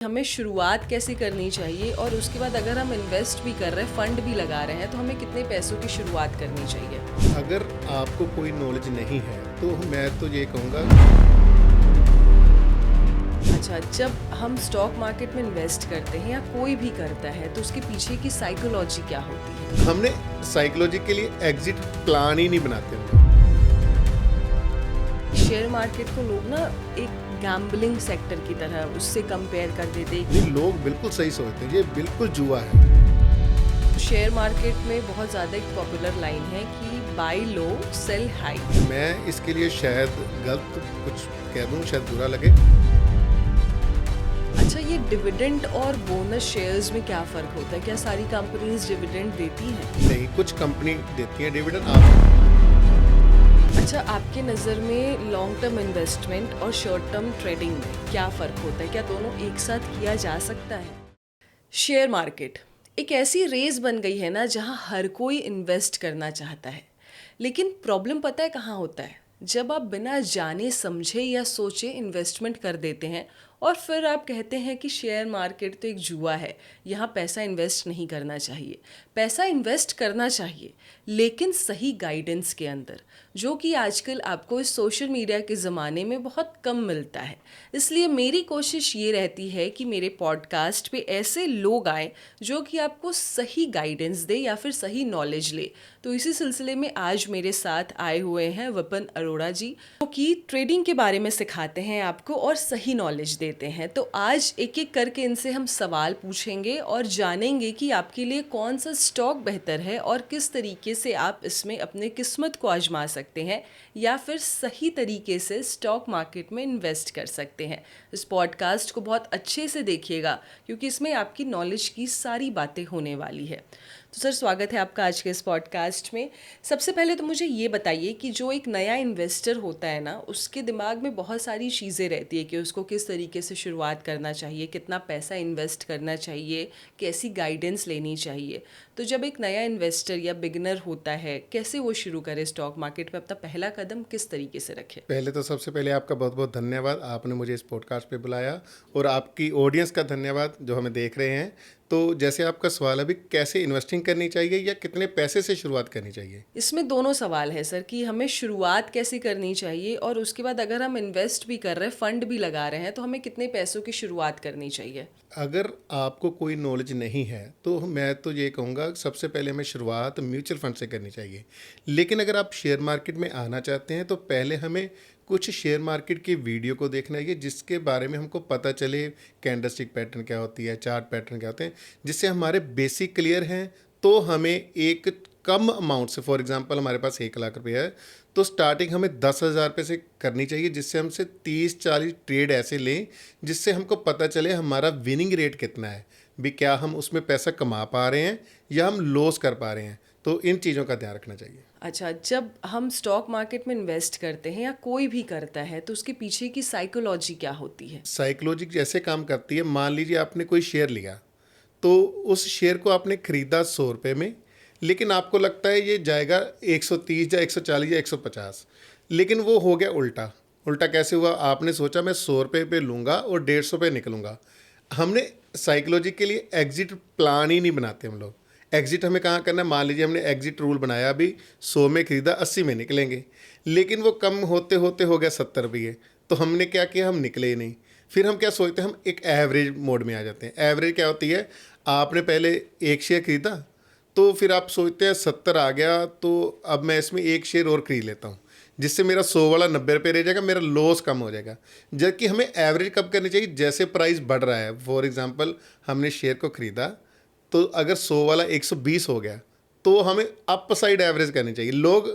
हमें शुरुआत कैसे करनी चाहिए और उसके बाद अगर हम इन्वेस्ट भी कर रहे हैं, फंड भी लगा रहे हैं, तो हमें कितने पैसों की शुरुआत करनी चाहिए? अगर आपको कोई नॉलेज नहीं है तो मैं तो ये कहूँगा। अच्छा, जब हम स्टॉक मार्केट में इन्वेस्ट करते हैं या कोई भी करता है, तो उसके पीछे की साइकोलॉजी क्या होती है? हमने साइकोलॉजी के लिए एग्जिट प्लान ही नहीं बनाते हम। शेयर मार्केट को लोग ना एक गैम्बलिंग सेक्टर की तरह उससे कंपेयर कर देते हैं। ये लोग बिल्कुल सही सोचते हैं, ये बिल्कुल जुआ है। शेयर मार्केट में बहुत ज़्यादा एक पॉपुलर लाइन है कि बाय लो सेल हाई। मैं इसके लिए शायद गलत कुछ कह दूँ, शायद बुरा लगे। अच्छा, ये डिविडेंड और बोनस शेयर्स में क्या फ़र्क होता है? क्या सारी कंपनीज डिविडेंड देती हैं? नहीं, कुछ कंपनी देती है डिविडेंड। अच्छा, आपके नज़र में लॉन्ग टर्म इन्वेस्टमेंट और शॉर्ट टर्म ट्रेडिंग में क्या फ़र्क होता है? क्या दोनों एक साथ किया जा सकता है? शेयर मार्केट एक ऐसी रेस बन गई है ना, जहां हर कोई इन्वेस्ट करना चाहता है। लेकिन प्रॉब्लम पता है कहाँ होता है? जब आप बिना जाने समझे या सोचे इन्वेस्टमेंट कर देते हैं और फिर आप कहते हैं कि शेयर मार्केट तो एक जुआ है, यहाँ पैसा इन्वेस्ट नहीं करना चाहिए। पैसा इन्वेस्ट करना चाहिए, लेकिन सही गाइडेंस के अंदर, जो कि आजकल आपको इस सोशल मीडिया के ज़माने में बहुत कम मिलता है। इसलिए मेरी कोशिश ये रहती है कि मेरे पॉडकास्ट पे ऐसे लोग आए जो कि आपको सही गाइडेंस दे या फिर सही नॉलेज ले। तो इसी सिलसिले में आज मेरे साथ आए हुए हैं विपिन अरोड़ा जी, जो कि ट्रेडिंग के बारे में सिखाते हैं आपको और सही नॉलेज देते हैं। तो आज एक एक करके इनसे हम सवाल पूछेंगे और जानेंगे कि आपके लिए कौन सा स्टॉक बेहतर है और किस तरीके से आप इसमें अपने किस्मत को आजमा सकते हैं या फिर सही तरीके से स्टॉक मार्केट में इन्वेस्ट कर सकते हैं। इस पॉडकास्ट को बहुत अच्छे से देखिएगा क्योंकि इसमें आपकी नॉलेज की सारी बातें होने वाली है। तो सर, स्वागत है आपका आज के इस पॉडकास्ट में। सबसे पहले तो मुझे ये बताइए कि जो एक नया इन्वेस्टर होता है ना, उसके दिमाग में बहुत सारी चीज़ें रहती है कि उसको किस तरीके से शुरुआत करना चाहिए, कितना पैसा इन्वेस्ट करना चाहिए, कैसी गाइडेंस लेनी चाहिए। तो जब एक नया इन्वेस्टर या बिगिनर होता है, कैसे वो शुरू करे स्टॉक मार्केट में, अपना पहला कदम किस तरीके से रखे? पहले तो सबसे पहले आपका बहुत बहुत धन्यवाद, आपने मुझे इस पॉडकास्ट पे बुलाया, और आपकी ऑडियंस का धन्यवाद जो हमें देख रहे हैं। तो जैसे आपका सवाल अभी कैसे इन्वेस्टिंग करनी चाहिए या कितने पैसे से शुरुआत करनी चाहिए, इसमें दोनों सवाल है सर कि हमें शुरुआत कैसे करनी चाहिए और उसके बाद अगर हम इन्वेस्ट भी कर रहे हैं, फंड भी लगा रहे हैं, तो हमें कितने पैसों की शुरुआत करनी चाहिए? अगर आपको कोई नॉलेज नहीं है तो मैं तो ये कहूँगा सबसे पहले हमें शुरुआत म्यूचुअल फंड से करनी चाहिए। लेकिन अगर आप शेयर मार्केट में आना चाहते हैं तो पहले हमें कुछ शेयर मार्केट की वीडियो को देखना है जिसके बारे में हमको पता चले कैंडलस्टिक पैटर्न क्या होती है, चार्ट पैटर्न क्या होते हैं, जिससे हमारे बेसिक क्लियर हैं। तो हमें एक कम अमाउंट से, फॉर एग्जांपल हमारे पास 1 लाख रुपये है, तो स्टार्टिंग हमें 10,000 रुपये से करनी चाहिए, जिससे हमसे 30-40 ट्रेड ऐसे लें जिससे हमको पता चले हमारा विनिंग रेट कितना है, भी क्या हम उसमें पैसा कमा पा रहे हैं या हम लॉस कर पा रहे हैं। तो इन चीज़ों का ध्यान रखना चाहिए। अच्छा, जब हम स्टॉक मार्केट में इन्वेस्ट करते हैं या कोई भी करता है, तो उसके पीछे की साइकोलॉजी क्या होती है? साइकोलॉजी जैसे काम करती है, मान लीजिए आपने कोई शेयर लिया, तो उस शेयर को आपने खरीदा 100 रुपये में, लेकिन आपको लगता है ये जाएगा 130 या 140 या 150, लेकिन वो हो गया उल्टा। उल्टा कैसे हुआ? आपने सोचा मैं 100 रुपये पे लूँगा और 150 पे निकलूँगा। हमने साइकोलॉजी के लिए एग्जिट प्लान ही नहीं बनाते हम लोग। एग्जिट हमें कहाँ करना है? मान लीजिए हमने एग्जिट रूल बनाया, अभी 100 में खरीदा, 80 में निकलेंगे, लेकिन वो कम होते होते हो गया 70 रुपये। तो हमने क्या किया? हम निकले ही नहीं। फिर हम क्या सोचते हैं? हम एक एवरेज मोड में आ जाते हैं। एवरेज क्या होती है? आपने पहले एक शेयर खरीदा, तो फिर आप सोचते हैं 70 आ गया, तो अब मैं इसमें एक शेयर और खरीद लेता हूँ, जिससे मेरा 100 वाला 90 रुपये रह जाएगा, मेरा लॉस कम हो जाएगा। जबकि हमें एवरेज कब करनी चाहिए? जैसे प्राइस बढ़ रहा है। फॉर एग्जांपल हमने शेयर को खरीदा, तो अगर 100 वाला 120 हो गया, तो हमें अप साइड एवरेज करनी चाहिए। लोग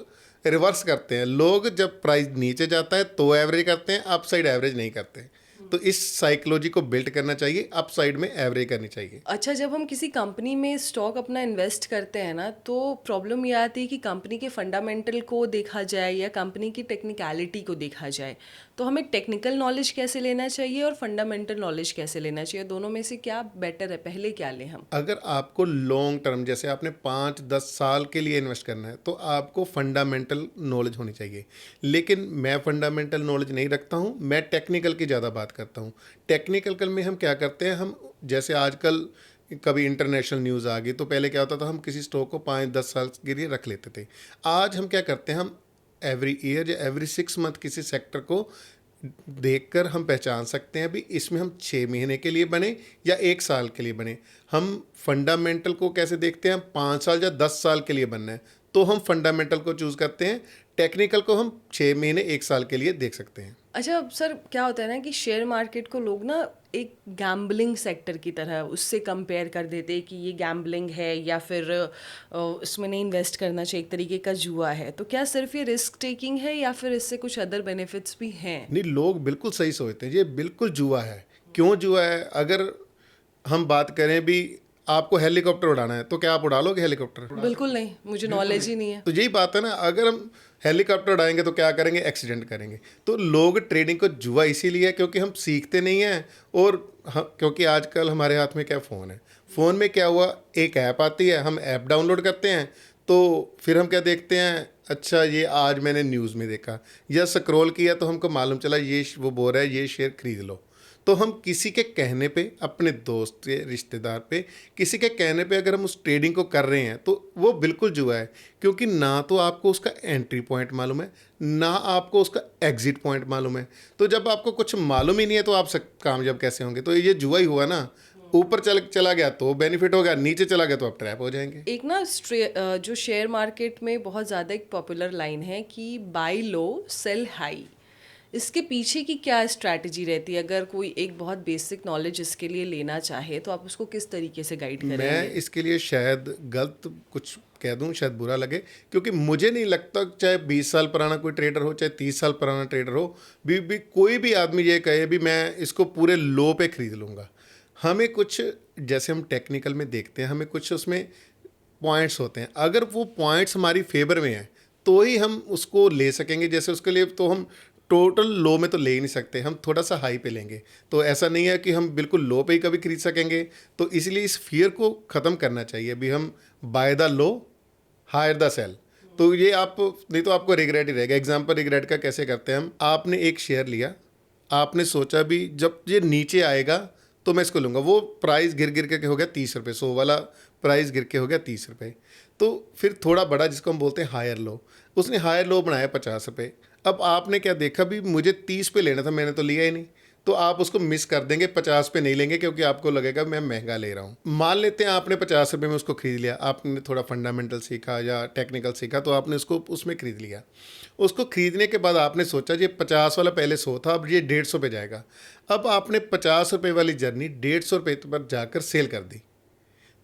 रिवर्स करते हैं, लोग जब प्राइस नीचे जाता है तो एवरेज करते हैं, अप साइड एवरेज नहीं करते। तो इस साइकोलॉजी को बिल्ड करना चाहिए, अप साइड में एवरेज करनी चाहिए। अच्छा, जब हम किसी कंपनी में स्टॉक अपना इन्वेस्ट करते हैं ना, तो प्रॉब्लम ये आती है कि कंपनी के फंडामेंटल को देखा जाए या कंपनी की टेक्निकलिटी को देखा जाए। तो हमें टेक्निकल नॉलेज कैसे लेना चाहिए और फंडामेंटल नॉलेज कैसे लेना चाहिए? दोनों में से क्या बेटर है? पहले क्या लें हम? अगर आपको लॉन्ग टर्म, जैसे आपने 5-10 साल के लिए इन्वेस्ट करना है, तो आपको फंडामेंटल नॉलेज होनी चाहिए। लेकिन मैं फंडामेंटल नॉलेज नहीं रखता हूँ, मैं टेक्निकल की ज़्यादा बात करता हूँ। टेक्निकल में हम क्या करते हैं, हम जैसे आजकल कभी इंटरनेशनल न्यूज़ आ गई तो पहले क्या होता था, हम किसी स्टॉक को 5-10 साल के लिए रख लेते थे। आज हम क्या करते हैं, हम एवरी ईयर या एवरी 6 मंथ किसी सेक्टर को देखकर हम पहचान सकते हैं भी इसमें हम 6 महीने के लिए बने या 1 साल के लिए बने। हम फंडामेंटल को कैसे देखते हैं, हम 5 साल या 10 साल के लिए बनना है तो हम फंडामेंटल को चूज़ करते हैं। टेक्निकल को हम 6 महीने 1 साल के लिए देख सकते हैं। अच्छा सर, क्या होता है ना कि शेयर मार्केट को लोग ना एक गैम्बलिंग सेक्टर की तरह उससे कंपेयर कर देते हैं कि ये गैम्बलिंग है या फिर उसमें नहीं इन्वेस्ट करना चाहिए, एक तरीके का जुआ है। तो क्या सिर्फ ये रिस्क टेकिंग है या फिर इससे कुछ अदर बेनिफिट्स भी हैं? नहीं, लोग बिल्कुल सही सोचते हैं, ये बिल्कुल जुआ है। क्यों जुआ है? अगर हम बात करें भी, आपको हेलीकॉप्टर उड़ाना है तो क्या आप उड़ा लोगे हेलीकॉप्टर? बिल्कुल नहीं, मुझे नॉलेज ही नहीं है। तो यही बात है ना, अगर हम हेलीकॉप्टर उड़ाएंगे तो क्या करेंगे, एक्सीडेंट करेंगे। तो लोग ट्रेडिंग को जुआ इसीलिए है क्योंकि हम सीखते नहीं हैं, और क्योंकि आजकल हमारे हाथ में क्या फ़ोन है, फ़ोन में क्या हुआ, एक ऐप आती है, हम ऐप डाउनलोड करते हैं तो फिर हम क्या देखते हैं, अच्छा ये आज मैंने न्यूज़ में देखा या स्क्रॉल किया तो हमको मालूम चला ये वो बोल रहा है ये शेयर खरीद लो। तो हम किसी के कहने पे, अपने दोस्त के, रिश्तेदार पे, किसी के कहने पे अगर हम उस ट्रेडिंग को कर रहे हैं तो वो बिल्कुल जुआ है। क्योंकि ना तो आपको उसका एंट्री पॉइंट मालूम है, ना आपको उसका एग्जिट पॉइंट मालूम है। तो जब आपको कुछ मालूम ही नहीं है तो आप कामयाब कैसे होंगे? तो ये जुआ ही हुआ ना। ऊपर चला गया तो बेनिफिट हो गया, नीचे चला गया तो आप ट्रैप हो जाएंगे। एक ना जो शेयर मार्केट में बहुत ज़्यादा एक पॉपुलर लाइन है कि बाय लो सेल हाई, इसके पीछे की क्या स्ट्रैटेजी रहती है? अगर कोई एक बहुत बेसिक नॉलेज इसके लिए लेना चाहे तो आप उसको किस तरीके से गाइड मैं करेंगे? इसके लिए शायद गलत कुछ कह दूं, शायद बुरा लगे, क्योंकि मुझे नहीं लगता चाहे 20 साल पुराना कोई ट्रेडर हो, चाहे 30 साल पुराना ट्रेडर हो, भी कोई भी आदमी ये कहे भी मैं इसको पूरे लो पे खरीद लूँगा। हमें कुछ, जैसे हम टेक्निकल में देखते हैं, हमें कुछ उसमें पॉइंट्स होते हैं, अगर वो पॉइंट्स हमारी फेवर में हैं तो ही हम उसको ले सकेंगे। जैसे उसके लिए तो हम टोटल लो में तो ले ही नहीं सकते, हम थोड़ा सा हाई पे लेंगे। तो ऐसा नहीं है कि हम बिल्कुल लो पे ही कभी खरीद सकेंगे। तो इसलिए इस फियर को ख़त्म करना चाहिए, अभी हम by the low higher the sale. तो ये आप, नहीं तो आपको रिग्रेट ही रहेगा। एग्जाम्पल रिग्रेट का कैसे करते हैं हम, आपने एक शेयर लिया, आपने सोचा भी जब ये नीचे आएगा तो मैं इसको लूँगा, वो प्राइस गिर गिर के हो गया 30 रुपये, 100 वाला प्राइस गिर के हो गया 30 रुपये। तो फिर थोड़ा बड़ा, जिसको हम बोलते हैं हायर लो, उसने हायर लो बनाया 50 रुपये। अब आपने क्या देखा भी मुझे 30 पे लेना था, मैंने तो लिया ही नहीं, तो आप उसको मिस कर देंगे, 50 पे नहीं लेंगे क्योंकि आपको लगेगा मैं महंगा ले रहा हूँ। मान लेते हैं आपने 50 रुपये में उसको खरीद लिया, आपने थोड़ा फंडामेंटल सीखा या टेक्निकल सीखा तो आपने उसको उसमें खरीद लिया। उसको खरीदने के बाद आपने सोचा ये 50 वाला पहले 100 था, अब ये 150 पे जाएगा। अब आपने 50 रुपये वाली जर्नी 150 रुपये पर जाकर सेल कर दी,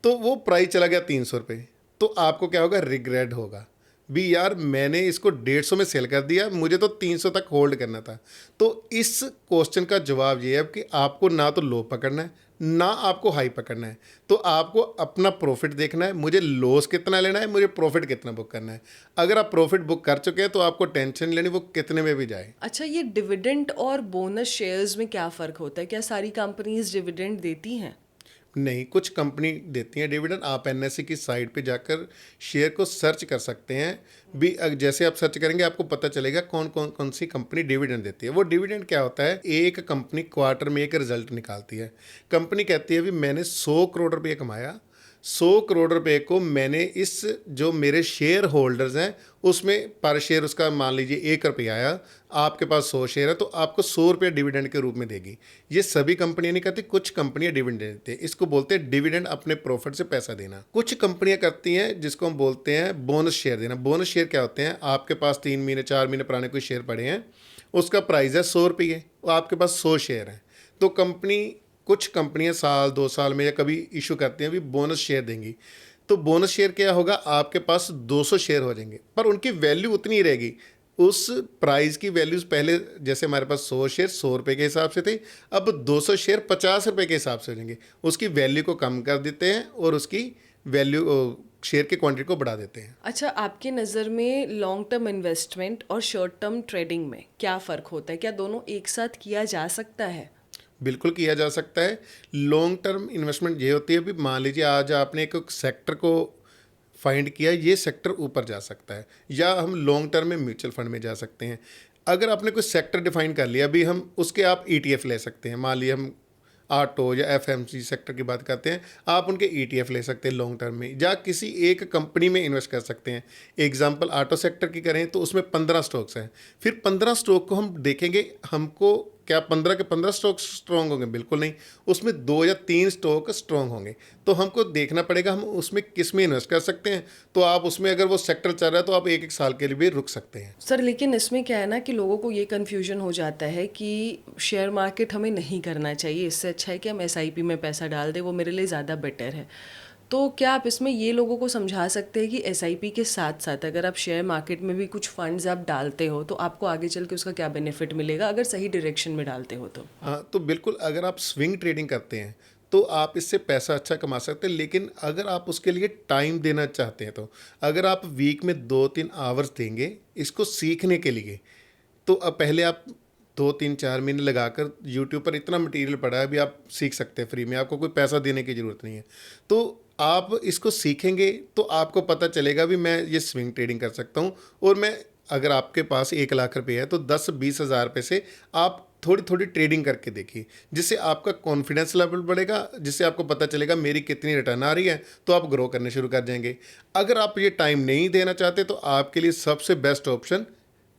तो वो प्राइस चला गया 300 रुपये। तो आपको क्या होगा, रिग्रेट होगा भी यार मैंने इसको 150 में सेल कर दिया, मुझे तो 300 तक होल्ड करना था। तो इस क्वेश्चन का जवाब ये है कि आपको ना तो लो पकड़ना है ना आपको हाई पकड़ना है। तो आपको अपना प्रॉफिट देखना है, मुझे लॉस कितना लेना है, मुझे प्रॉफिट कितना बुक करना है। अगर आप प्रॉफिट बुक कर चुके हैं तो आपको टेंशन नहीं लेनी, वो कितने में भी जाए। अच्छा, ये डिविडेंड और बोनस शेयर्स में क्या फ़र्क होता है? क्या सारी कंपनीज डिविडेंड देती हैं? नहीं, कुछ कंपनी देती हैं डिविडेंड। आप एनएससी की साइट पे जाकर शेयर को सर्च कर सकते हैं भी। जैसे आप सर्च करेंगे आपको पता चलेगा कौन सी कंपनी डिविडेंड देती है। वो डिविडेंड क्या होता है, एक कंपनी क्वार्टर में एक रिजल्ट निकालती है। कंपनी कहती है भी मैंने 100 करोड़ रुपये कमाया, 100 करोड़ रुपए को मैंने इस जो मेरे शेयर होल्डर्स हैं उसमें पर शेयर उसका मान लीजिए 1 रुपया आया, आपके पास 100 शेयर है तो आपको 100 रुपये डिविडेंड के रूप में देगी। ये सभी कंपनियां नहीं करती, कुछ कंपनियां डिविडेंड देती हैं। इसको बोलते हैं डिविडेंड, अपने प्रॉफिट से पैसा देना। कुछ कंपनियां करती हैं जिसको हम बोलते हैं बोनस शेयर देना। बोनस शेयर क्या होते हैं, आपके पास 3 महीने 4 महीने पुराने कोई शेयर पड़े हैं, उसका प्राइस है 100 रुपये, आपके पास 100 शेयर हैं, तो कुछ कंपनियां साल 2 साल में या कभी इशू करती हैं भी बोनस शेयर देंगी। तो बोनस शेयर क्या होगा, आपके पास 200 शेयर हो जाएंगे पर उनकी वैल्यू उतनी ही रहेगी। उस प्राइस की वैल्यूज़ पहले जैसे हमारे पास 100 शेयर 100 रुपये के हिसाब से थे, अब 200 शेयर 50 रुपये के हिसाब से हो जाएंगे। उसकी वैल्यू को कम कर देते हैं और उसकी वैल्यू शेयर की क्वांटिटी को बढ़ा देते हैं। अच्छा, आपके नज़र में लॉन्ग टर्म इन्वेस्टमेंट और शॉर्ट टर्म ट्रेडिंग में क्या फ़र्क होता है? क्या दोनों एक साथ किया जा सकता है? बिल्कुल किया जा सकता है। लॉन्ग टर्म इन्वेस्टमेंट ये होती है भी मान लीजिए आज आपने एक सेक्टर को फाइंड किया, ये सेक्टर ऊपर जा सकता है, या हम लॉन्ग टर्म में म्यूचुअल फंड में जा सकते हैं। अगर आपने कोई सेक्टर डिफाइन कर लिया, अभी हम उसके आप ईटीएफ ले सकते हैं। मान लिया हम ऑटो या एफएमसी सेक्टर की बात करते हैं, आप उनके ईटीएफ ले सकते हैं लॉन्ग टर्म में, या किसी एक कंपनी में इन्वेस्ट कर सकते हैं। एग्जांपल ऑटो सेक्टर की करें तो उसमें 15 स्टॉक्स हैं। फिर 15 स्टॉक को हम देखेंगे, हमको क्या 15 के 15 स्टॉक स्ट्रॉन्ग होंगे? बिल्कुल नहीं, उसमें 2 या 3 स्टॉक स्ट्रॉन्ग होंगे। तो हमको देखना पड़ेगा हम उसमें किस में इन्वेस्ट कर सकते हैं। तो आप उसमें अगर वो सेक्टर चल रहा है तो आप एक एक साल के लिए भी रुक सकते हैं। सर लेकिन इसमें क्या है ना कि लोगों को ये कन्फ्यूजन हो जाता है कि शेयर मार्केट हमें नहीं करना चाहिए, इससे अच्छा है कि हम एसआईपी में पैसा डाल दें, वो मेरे लिए ज़्यादा बेटर है। तो क्या आप इसमें ये लोगों को समझा सकते हैं कि एसआईपी के साथ साथ अगर आप शेयर मार्केट में भी कुछ फंड्स आप डालते हो तो आपको आगे चल के उसका क्या बेनिफिट मिलेगा अगर सही डायरेक्शन में डालते हो तो? हाँ, तो बिल्कुल, अगर आप स्विंग ट्रेडिंग करते हैं तो आप इससे पैसा अच्छा कमा सकते हैं। लेकिन अगर आप उसके लिए टाइम देना चाहते हैं, तो अगर आप वीक में 2-3 आवर्स देंगे इसको सीखने के लिए, तो अब पहले आप 2-3-4 महीने लगाकर यूट्यूब पर इतना मटेरियल पड़ा है, अभी आप सीख सकते हैं फ्री में, आपको कोई पैसा देने की ज़रूरत नहीं है। तो आप इसको सीखेंगे तो आपको पता चलेगा भी मैं ये स्विंग ट्रेडिंग कर सकता हूँ। और मैं, अगर आपके पास 1 लाख रुपये है तो 10-20 हज़ार रुपये से आप थोड़ी थोड़ी ट्रेडिंग करके देखिए, जिससे आपका कॉन्फिडेंस लेवल बढ़ेगा, जिससे आपको पता चलेगा मेरी कितनी रिटर्न आ रही है, तो आप ग्रो करने शुरू कर जाएंगे। अगर आप ये टाइम नहीं देना चाहते तो आपके लिए सबसे बेस्ट ऑप्शन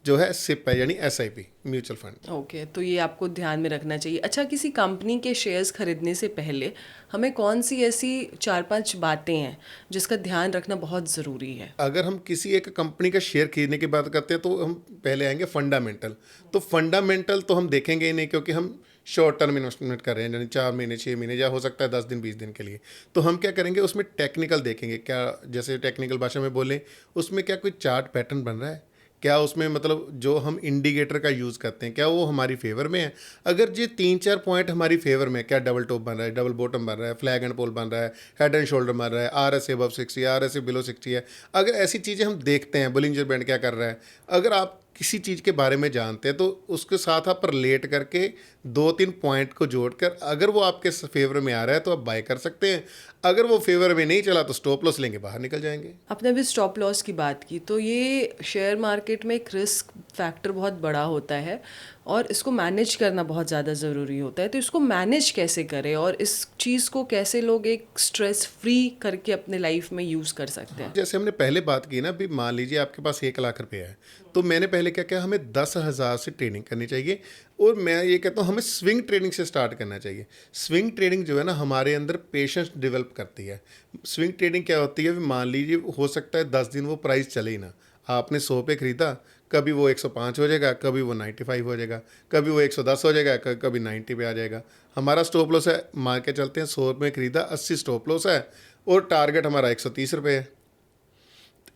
जो है सिप है, यानी एसआईपी, म्यूचुअल फंड। ओके, तो ये आपको ध्यान में रखना चाहिए। अच्छा, किसी कंपनी के शेयर्स खरीदने से पहले हमें कौन सी ऐसी 4-5 बातें हैं जिसका ध्यान रखना बहुत ज़रूरी है? अगर हम किसी एक कंपनी का शेयर खरीदने की बात करते हैं तो हम पहले आएंगे फंडामेंटल। तो फंडामेंटल तो हम देखेंगे ही नहीं, क्योंकि हम शॉर्ट टर्म इन्वेस्टमेंट कर रहे हैं, यानी 4 महीने 6 महीने, या हो सकता है 10 दिन 20 दिन के लिए। तो हम क्या करेंगे, उसमें टेक्निकल देखेंगे, क्या जैसे टेक्निकल भाषा में बोलें, उसमें क्या कोई चार्ट पैटर्न बन रहा है, क्या उसमें मतलब जो हम इंडिकेटर का यूज़ करते हैं क्या वो हमारी फेवर में है। अगर ये 3-4 पॉइंट हमारी फेवर में, क्या डबल टॉप बन रहा है, डबल बॉटम बन रहा है, फ्लैग एंड पोल बन रहा है, हेड एंड शोल्डर बन रहा है, R S above 60, R S below 60 है, अगर ऐसी चीज़ें हम देखते हैं, बोलिंजर बैंड क्या कर रहा है, अगर आप किसी चीज़ के बारे में जानते हैं तो उसके साथ आप रिलेट करके 2-3 पॉइंट को जोड़कर अगर वो आपके फेवर में आ रहा है तो आप बाय कर सकते हैं। अगर वो फेवर में नहीं चला तो स्टॉप लॉस लेंगे, बाहर निकल जाएंगे। आपने अभी स्टॉप लॉस की बात की, तो ये शेयर मार्केट में एक रिस्क फैक्टर बहुत बड़ा होता है और इसको मैनेज करना बहुत ज़्यादा ज़रूरी होता है। तो इसको मैनेज कैसे करें और इस चीज़ को कैसे लोग एक स्ट्रेस फ्री करके अपने लाइफ में यूज़ कर सकते हैं? जैसे हमने पहले बात की ना, अभी मान लीजिए आपके पास 1 लाख रुपये है, तो मैंने पहले क्या किया, हमें 10,000 से ट्रेडिंग करनी चाहिए। और मैं ये कहता हूँ हमें स्विंग ट्रेडिंग से स्टार्ट करना चाहिए। स्विंग ट्रेडिंग जो है ना, हमारे अंदर पेशेंस डेवलप करती है। स्विंग ट्रेडिंग क्या होती है, मान लीजिए हो सकता है 10 दिन वो प्राइस चले ही ना, आपने 100 पे खरीदा, कभी वो 105 हो जाएगा, कभी वो 95 हो जाएगा, कभी वो 110 हो जाएगा, कभी 90 पे आ जाएगा। हमारा स्टॉप लॉस है, मान के चलते हैं 100 में खरीदा, 80 स्टॉप लॉस है और टारगेट हमारा 130 रुपये है।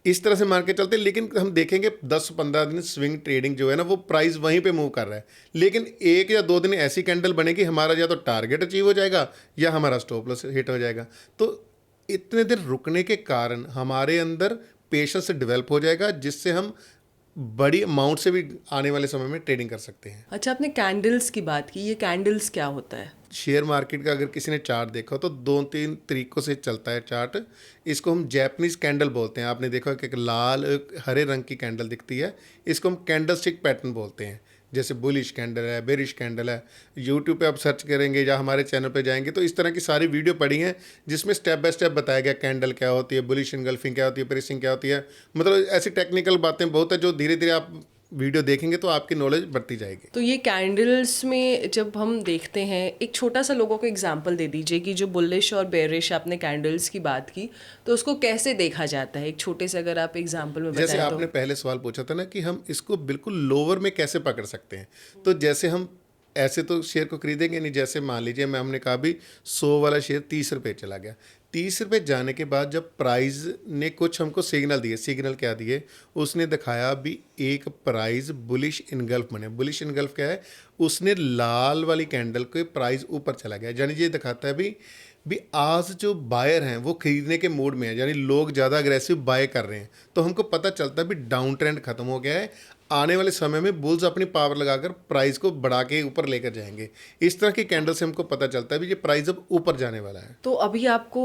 इस तरह से मान के चलते हैं। लेकिन हम देखेंगे 10-15 दिन स्विंग ट्रेडिंग जो है ना, वो प्राइस वहीं पे मूव कर रहा है, लेकिन 1 या 2 दिन ऐसी कैंडल बनेगी, हमारा या तो टारगेट अचीव हो जाएगा या हमारा स्टॉप लॉस हिट हो जाएगा। तो इतने देर रुकने के कारण हमारे अंदर पेशेंस डेवलप हो जाएगा, जिससे हम बड़ी अमाउंट से भी आने वाले समय में ट्रेडिंग कर सकते हैं। अच्छा, आपने कैंडल्स की बात की, ये कैंडल्स क्या होता है? शेयर मार्केट का अगर किसी ने चार्ट देखा हो तो 2-3 तरीक़ों से चलता है चार्ट। इसको हम जैपनीज़ कैंडल बोलते हैं। आपने देखा कि एक लाल एक हरे रंग की कैंडल दिखती है, इसको हम कैंडल स्टिक पैटर्न बोलते हैं। जैसे बुलिश कैंडल है, बेरिश कैंडल है। यूट्यूब पे आप सर्च करेंगे या हमारे चैनल पे जाएंगे तो इस तरह की सारी वीडियो पड़ी हैं, जिसमें स्टेप बाय स्टेप बताया गया कैंडल क्या होती है, बुलिश इनगल्फिंग क्या होती है, बेरिशिंग क्या होती है। मतलब ऐसी टेक्निकल बातें बहुत है जो धीरे धीरे आप वीडियो देखेंगे तो आपकी नॉलेज बढ़ती जाएगी। तो ये कैंडल्स में जब हम देखते हैं, एक छोटा सा लोगों को एग्जांपल दे दीजिए कि जो बुलिश और बेरिश आपने कैंडल्स की बात की, तो उसको कैसे देखा जाता है, एक छोटे से अगर आप एग्जांपल में बताएं। जैसे आपने पहले सवाल पूछा था ना कि हम इसको बिल्कुल लोअर में कैसे पकड़ सकते हैं, तो जैसे हम ऐसे तो शेयर को खरीदेंगे नहीं। जैसे मान लीजिए मैं हमने कहा भी 100 वाला शेयर 30 रुपये चला गया, 30 रुपये जाने के बाद जब प्राइस ने कुछ हमको सिग्नल दिए, सिग्नल क्या दिए, उसने दिखाया भी एक प्राइस बुलिश इनगल्फ बने। बुलिश इनगल्फ क्या है, उसने लाल वाली कैंडल के प्राइस ऊपर चला गया, यानी ये दिखाता है भी आज जो बायर हैं वो खरीदने के मूड में है, यानी लोग ज़्यादा अग्रेसिव बाय कर रहे हैं। तो हमको पता चलता है भी डाउन ट्रेंड खत्म हो गया है, आने वाले समय में बुल्स अपनी पावर लगाकर प्राइस को बढ़ा के ऊपर लेकर जाएंगे। इस तरह की कैंडल से हमको पता चलता है भी ये प्राइस अब ऊपर जाने वाला है। तो अभी आपको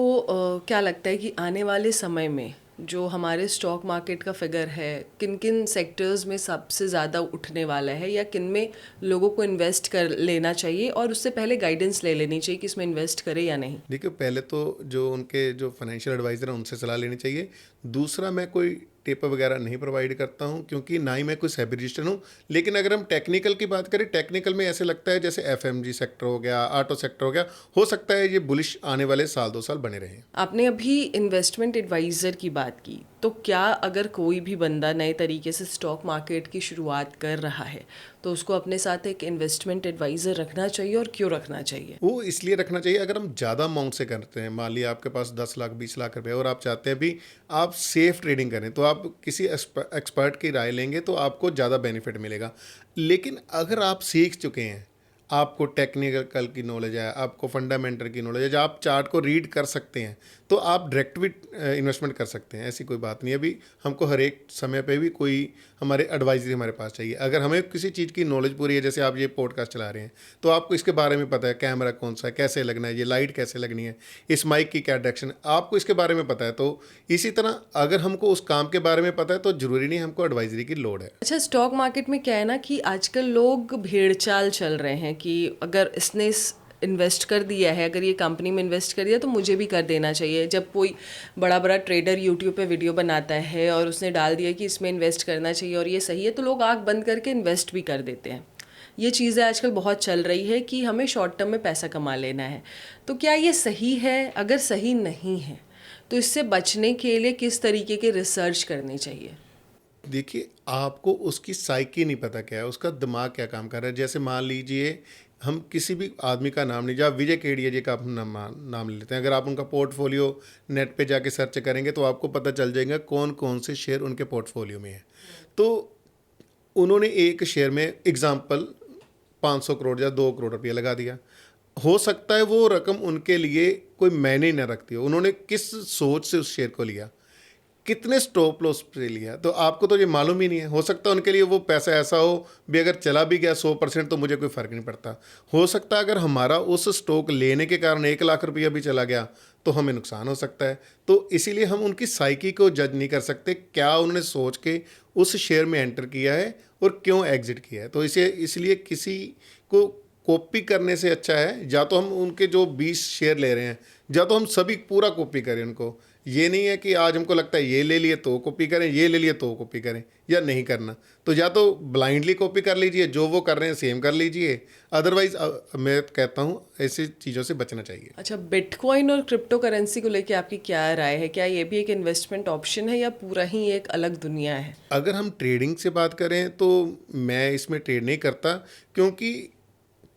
क्या लगता है कि आने वाले समय में जो हमारे स्टॉक मार्केट का फिगर है, किन किन सेक्टर्स में सबसे ज़्यादा उठने वाला है या किन में लोगों को इन्वेस्ट कर लेना चाहिए, और उससे पहले गाइडेंस ले लेनी चाहिए कि इसमें इन्वेस्ट करें या नहीं? देखिए, पहले तो जो उनके जो फाइनेंशियल एडवाइज़र हैं उनसे सलाह लेनी चाहिए। दूसरा, मैं कोई टिप वगैरह नहीं प्रोवाइड करता हूं, क्योंकि ना ही मैं कोई सेबी रजिस्टर्ड हूं। लेकिन अगर हम टेक्निकल की बात करें, टेक्निकल में ऐसे लगता है जैसे एफएमजी सेक्टर हो गया, ऑटो सेक्टर हो गया, हो सकता है ये बुलिश आने वाले साल 2 साल बने रहें। आपने अभी इन्वेस्टमेंट एडवाइज़र की बात की, तो क्या अगर कोई भी बंदा नए तरीके से स्टॉक मार्केट की शुरुआत कर रहा है तो उसको अपने साथ एक इन्वेस्टमेंट एडवाइज़र रखना चाहिए, और क्यों रखना चाहिए? वो इसलिए रखना चाहिए, अगर हम ज़्यादा अमाउंट से करते हैं, मान लिया आपके पास 10 लाख 20 लाख रुपए और आप चाहते हैं भी आप सेफ ट्रेडिंग करें, तो आप किसी एक्सपर्ट की राय लेंगे तो आपको ज़्यादा बेनिफिट मिलेगा। लेकिन अगर आप सीख चुके हैं, आपको टेक्निकल की नॉलेज है, आपको फंडामेंटल की नॉलेज है, जब आप चार्ट को रीड कर सकते हैं, तो आप डायरेक्ट भी इन्वेस्टमेंट कर सकते हैं। ऐसी कोई बात नहीं है। अभी हमको हर एक समय पे भी कोई हमारे एडवाइजरी हमारे पास चाहिए। अगर हमें किसी चीज़ की नॉलेज पूरी है, जैसे आप ये पॉडकास्ट चला रहे हैं, तो आपको इसके बारे में पता है, कैमरा कौन सा है, कैसे लगना है, ये लाइट कैसे लगनी है, इस माइक की क्या डायरेक्शन, आपको इसके बारे में पता है। तो इसी तरह अगर हमको उस काम के बारे में पता है तो ज़रूरी नहीं हमको एडवाइजरी की लोड है। अच्छा, स्टॉक मार्केट में क्या है ना कि आजकल लोग भेड़ चाल चल रहे हैं कि अगर इसने इन्वेस्ट कर दिया है, अगर ये कंपनी में इन्वेस्ट कर दिया तो मुझे भी कर देना चाहिए। जब कोई बड़ा बड़ा ट्रेडर यूट्यूब पे वीडियो बनाता है और उसने डाल दिया कि इसमें इन्वेस्ट करना चाहिए और ये सही है, तो लोग आंख बंद करके इन्वेस्ट भी कर देते हैं। ये चीज़ें आजकल बहुत चल रही है कि हमें शॉर्ट टर्म में पैसा कमा लेना है। तो क्या ये सही है? अगर सही नहीं है तो इससे बचने के लिए किस तरीके की रिसर्च करनी चाहिए? देखिए, आपको उसकी साइकी नहीं पता क्या है, उसका दिमाग क्या काम कर रहा है। जैसे मान लीजिए हम किसी भी आदमी का नाम लीजिए, आप विजय केडिया जी का अपना नाम ले लेते हैं। अगर आप उनका पोर्टफोलियो नेट पे जाके सर्च करेंगे तो आपको पता चल जाएगा कौन कौन से शेयर उनके पोर्टफोलियो में है। तो उन्होंने एक शेयर में एग्जाम्पल 500 करोड़ या 2 करोड़ रुपया लगा दिया। हो सकता है वो रकम उनके लिए कोई मायने ही न रखती हो। उन्होंने किस सोच से उस शेयर को लिया, कितने स्टॉप लॉस पे लिया, तो आपको तो ये मालूम ही नहीं है। हो सकता है उनके लिए वो पैसा ऐसा हो भी, अगर चला भी गया 100% तो मुझे कोई फ़र्क नहीं पड़ता। हो सकता है अगर हमारा उस स्टॉक लेने के कारण 1 लाख रुपया भी चला गया तो हमें नुकसान हो सकता है। तो इसीलिए हम उनकी साइकी को जज नहीं कर सकते, क्या उन्होंने सोच के उस शेयर में एंटर किया है और क्यों एग्जिट किया है। तो इसलिए किसी को कॉपी करने से अच्छा है, या तो हम उनके जो 20 शेयर ले रहे हैं, या तो हम सभी पूरा कॉपी करें उनको। ये नहीं है कि आज हमको लगता है ये ले लिए तो कॉपी करें, ये ले लिए तो कॉपी करें, या नहीं करना। तो या तो ब्लाइंडली कॉपी कर लीजिए, जो वो कर रहे हैं सेम कर लीजिए। अदरवाइज मैं कहता हूँ ऐसी चीज़ों से बचना चाहिए। अच्छा, बिटकॉइन और क्रिप्टो करेंसी को लेके आपकी क्या राय है? क्या ये भी एक इन्वेस्टमेंट ऑप्शन है या पूरा ही एक अलग दुनिया है? अगर हम ट्रेडिंग से बात करें तो मैं इसमें ट्रेड नहीं करता, क्योंकि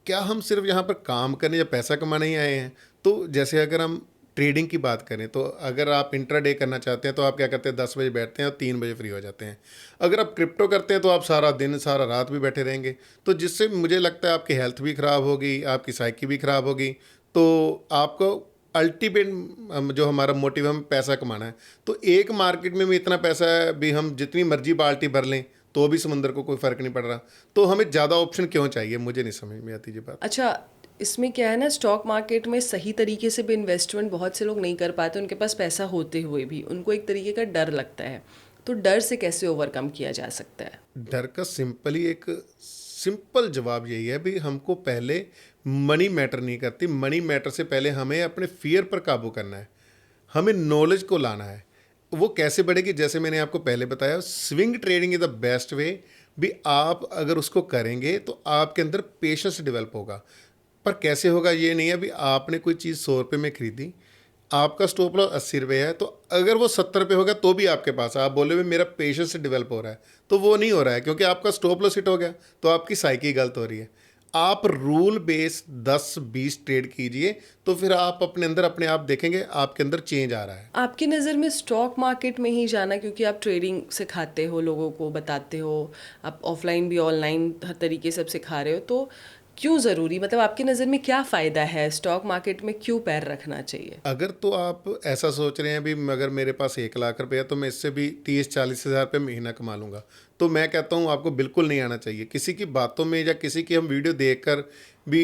क्या हम सिर्फ यहाँ पर काम करने या पैसा कमाने ही आए हैं। तो जैसे अगर हम ट्रेडिंग की बात करें, तो अगर आप इंट्राडे करना चाहते हैं तो आप क्या करते हैं, 10 बजे बैठते हैं और 3 बजे फ्री हो जाते हैं। अगर आप क्रिप्टो करते हैं तो आप सारा दिन सारा रात भी बैठे रहेंगे, तो जिससे मुझे लगता है आपकी हेल्थ भी ख़राब होगी, आपकी साइकी भी ख़राब होगी। तो आपको अल्टीमेट जो हमारा मोटिव हम पैसा कमाना है, तो एक मार्केट में भी इतना पैसा है भी हम जितनी मर्जी बाल्टी भर लें तो भी समंदर को कोई फ़र्क नहीं पड़ रहा। तो हमें ज़्यादा ऑप्शन क्यों चाहिए, मुझे नहीं समझ में आती ये बात। अच्छा, इसमें क्या है ना, स्टॉक मार्केट में सही तरीके से भी इन्वेस्टमेंट बहुत से लोग नहीं कर पाते, उनके पास पैसा होते हुए भी उनको एक तरीके का डर लगता है। तो डर से कैसे ओवरकम किया जा सकता है? डर का एक सिंपल जवाब यही है भी, हमको पहले मनी मैटर नहीं करती। मनी मैटर से पहले हमें अपने फियर पर काबू करना है, हमें नॉलेज को लाना है। वो कैसे बढ़ेगी, जैसे मैंने आपको पहले बताया, swing trading is the best way भी। आप अगर उसको करेंगे तो आपके अंदर पेशेंस डेवलप होगा। पर कैसे होगा ये नहीं है भी, आपने कोई चीज़ 100 रुपये में खरीदी, आपका स्टॉप लॉस 80 रुपये है, तो अगर वो 70 रुपये होगा तो भी आपके पास आप बोले भी मेरा पेशेंस डेवलप हो रहा है, तो वो नहीं हो रहा है, क्योंकि आपका स्टॉप लॉस हिट हो गया। तो आपकी साइकी गलत हो रही है। आप रूल बेस 10-20 ट्रेड कीजिए, तो फिर आप अपने अंदर अपने आप देखेंगे आपके अंदर चेंज आ रहा है। आपकी नज़र में स्टॉक मार्केट में ही जाना, क्योंकि आप ट्रेडिंग सिखाते हो, लोगों को बताते हो, आप ऑफलाइन भी ऑनलाइन हर तरीके से अब सिखा रहे हो, तो क्यों ज़रूरी, मतलब आपकी नज़र में क्या फ़ायदा है, स्टॉक मार्केट में क्यों पैर रखना चाहिए? अगर तो आप ऐसा सोच रहे हैं भी अगर मेरे पास 1 लाख रुपये है तो मैं इससे भी 30-40 हज़ार रुपये महीना कमा लूँगा, तो मैं कहता हूँ आपको बिल्कुल नहीं आना चाहिए। किसी की बातों में या किसी की हम वीडियो देखकर भी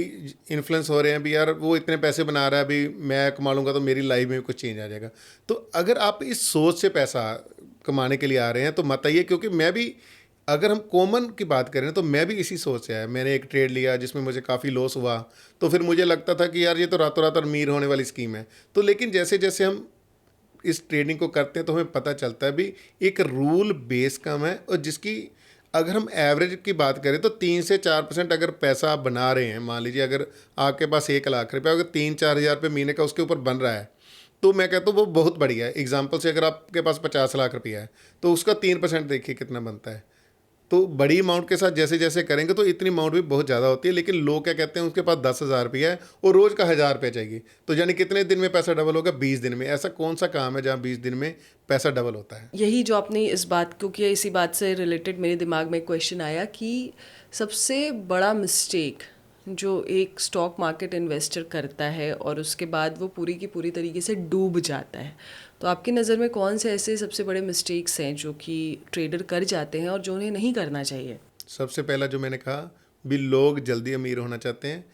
इन्फ्लुएंस हो रहे हैं भी यार वो इतने पैसे बना रहा है, अभी मैं कमा लूँगा तो मेरी लाइफ में भी कुछ चेंज आ जाएगा। तो अगर आप इस सोच से पैसा कमाने के लिए आ रहे हैं तो मत आइए, क्योंकि मैं भी, अगर हम कॉमन की बात करें तो मैं भी इसी सोच से आया। मैंने एक ट्रेड लिया जिसमें मुझे काफ़ी लॉस हुआ, तो फिर मुझे लगता था कि यार ये तो रातों रात अमीर होने वाली स्कीम है। तो लेकिन जैसे जैसे हम इस ट्रेडिंग को करते हैं तो हमें पता चलता है भी एक रूल बेस कम है, और जिसकी अगर हम एवरेज की बात करें तो 3 से 4% अगर पैसा आप बना रहे हैं, मान लीजिए अगर आपके पास 1 लाख रुपये, अगर 3-4 हज़ार रुपये महीने का उसके ऊपर बन रहा है, तो मैं कहता हूँ वो बहुत बढ़िया है। एग्जाम्पल से अगर आपके पास 50 लाख रुपया है तो उसका 3% देखिए कितना बनता है। तो बड़ी अमाउंट के साथ जैसे जैसे करेंगे तो इतनी अमाउंट भी बहुत ज़्यादा होती है। लेकिन लोग क्या कहते हैं, उसके पास 10 हज़ार रुपया है और रोज़ का 1,000 रुपया चाहिए, तो यानी कितने दिन में पैसा डबल होगा? 20 दिन में। ऐसा कौन सा काम है जहाँ 20 दिन में पैसा डबल होता है? यही जो आपने इस बात को किया, इसी बात से रिलेटेड मेरे दिमाग में एक क्वेश्चन आया कि सबसे बड़ा मिस्टेक जो एक स्टॉक मार्केट इन्वेस्टर करता है और उसके बाद वो पूरी की पूरी तरीके से डूब जाता है, तो आपकी नज़र में कौन से ऐसे सबसे बड़े मिस्टेक्स हैं जो कि ट्रेडर कर जाते हैं और जो उन्हें नहीं करना चाहिए? सबसे पहला जो मैंने कहा भी, लोग जल्दी अमीर होना चाहते हैं।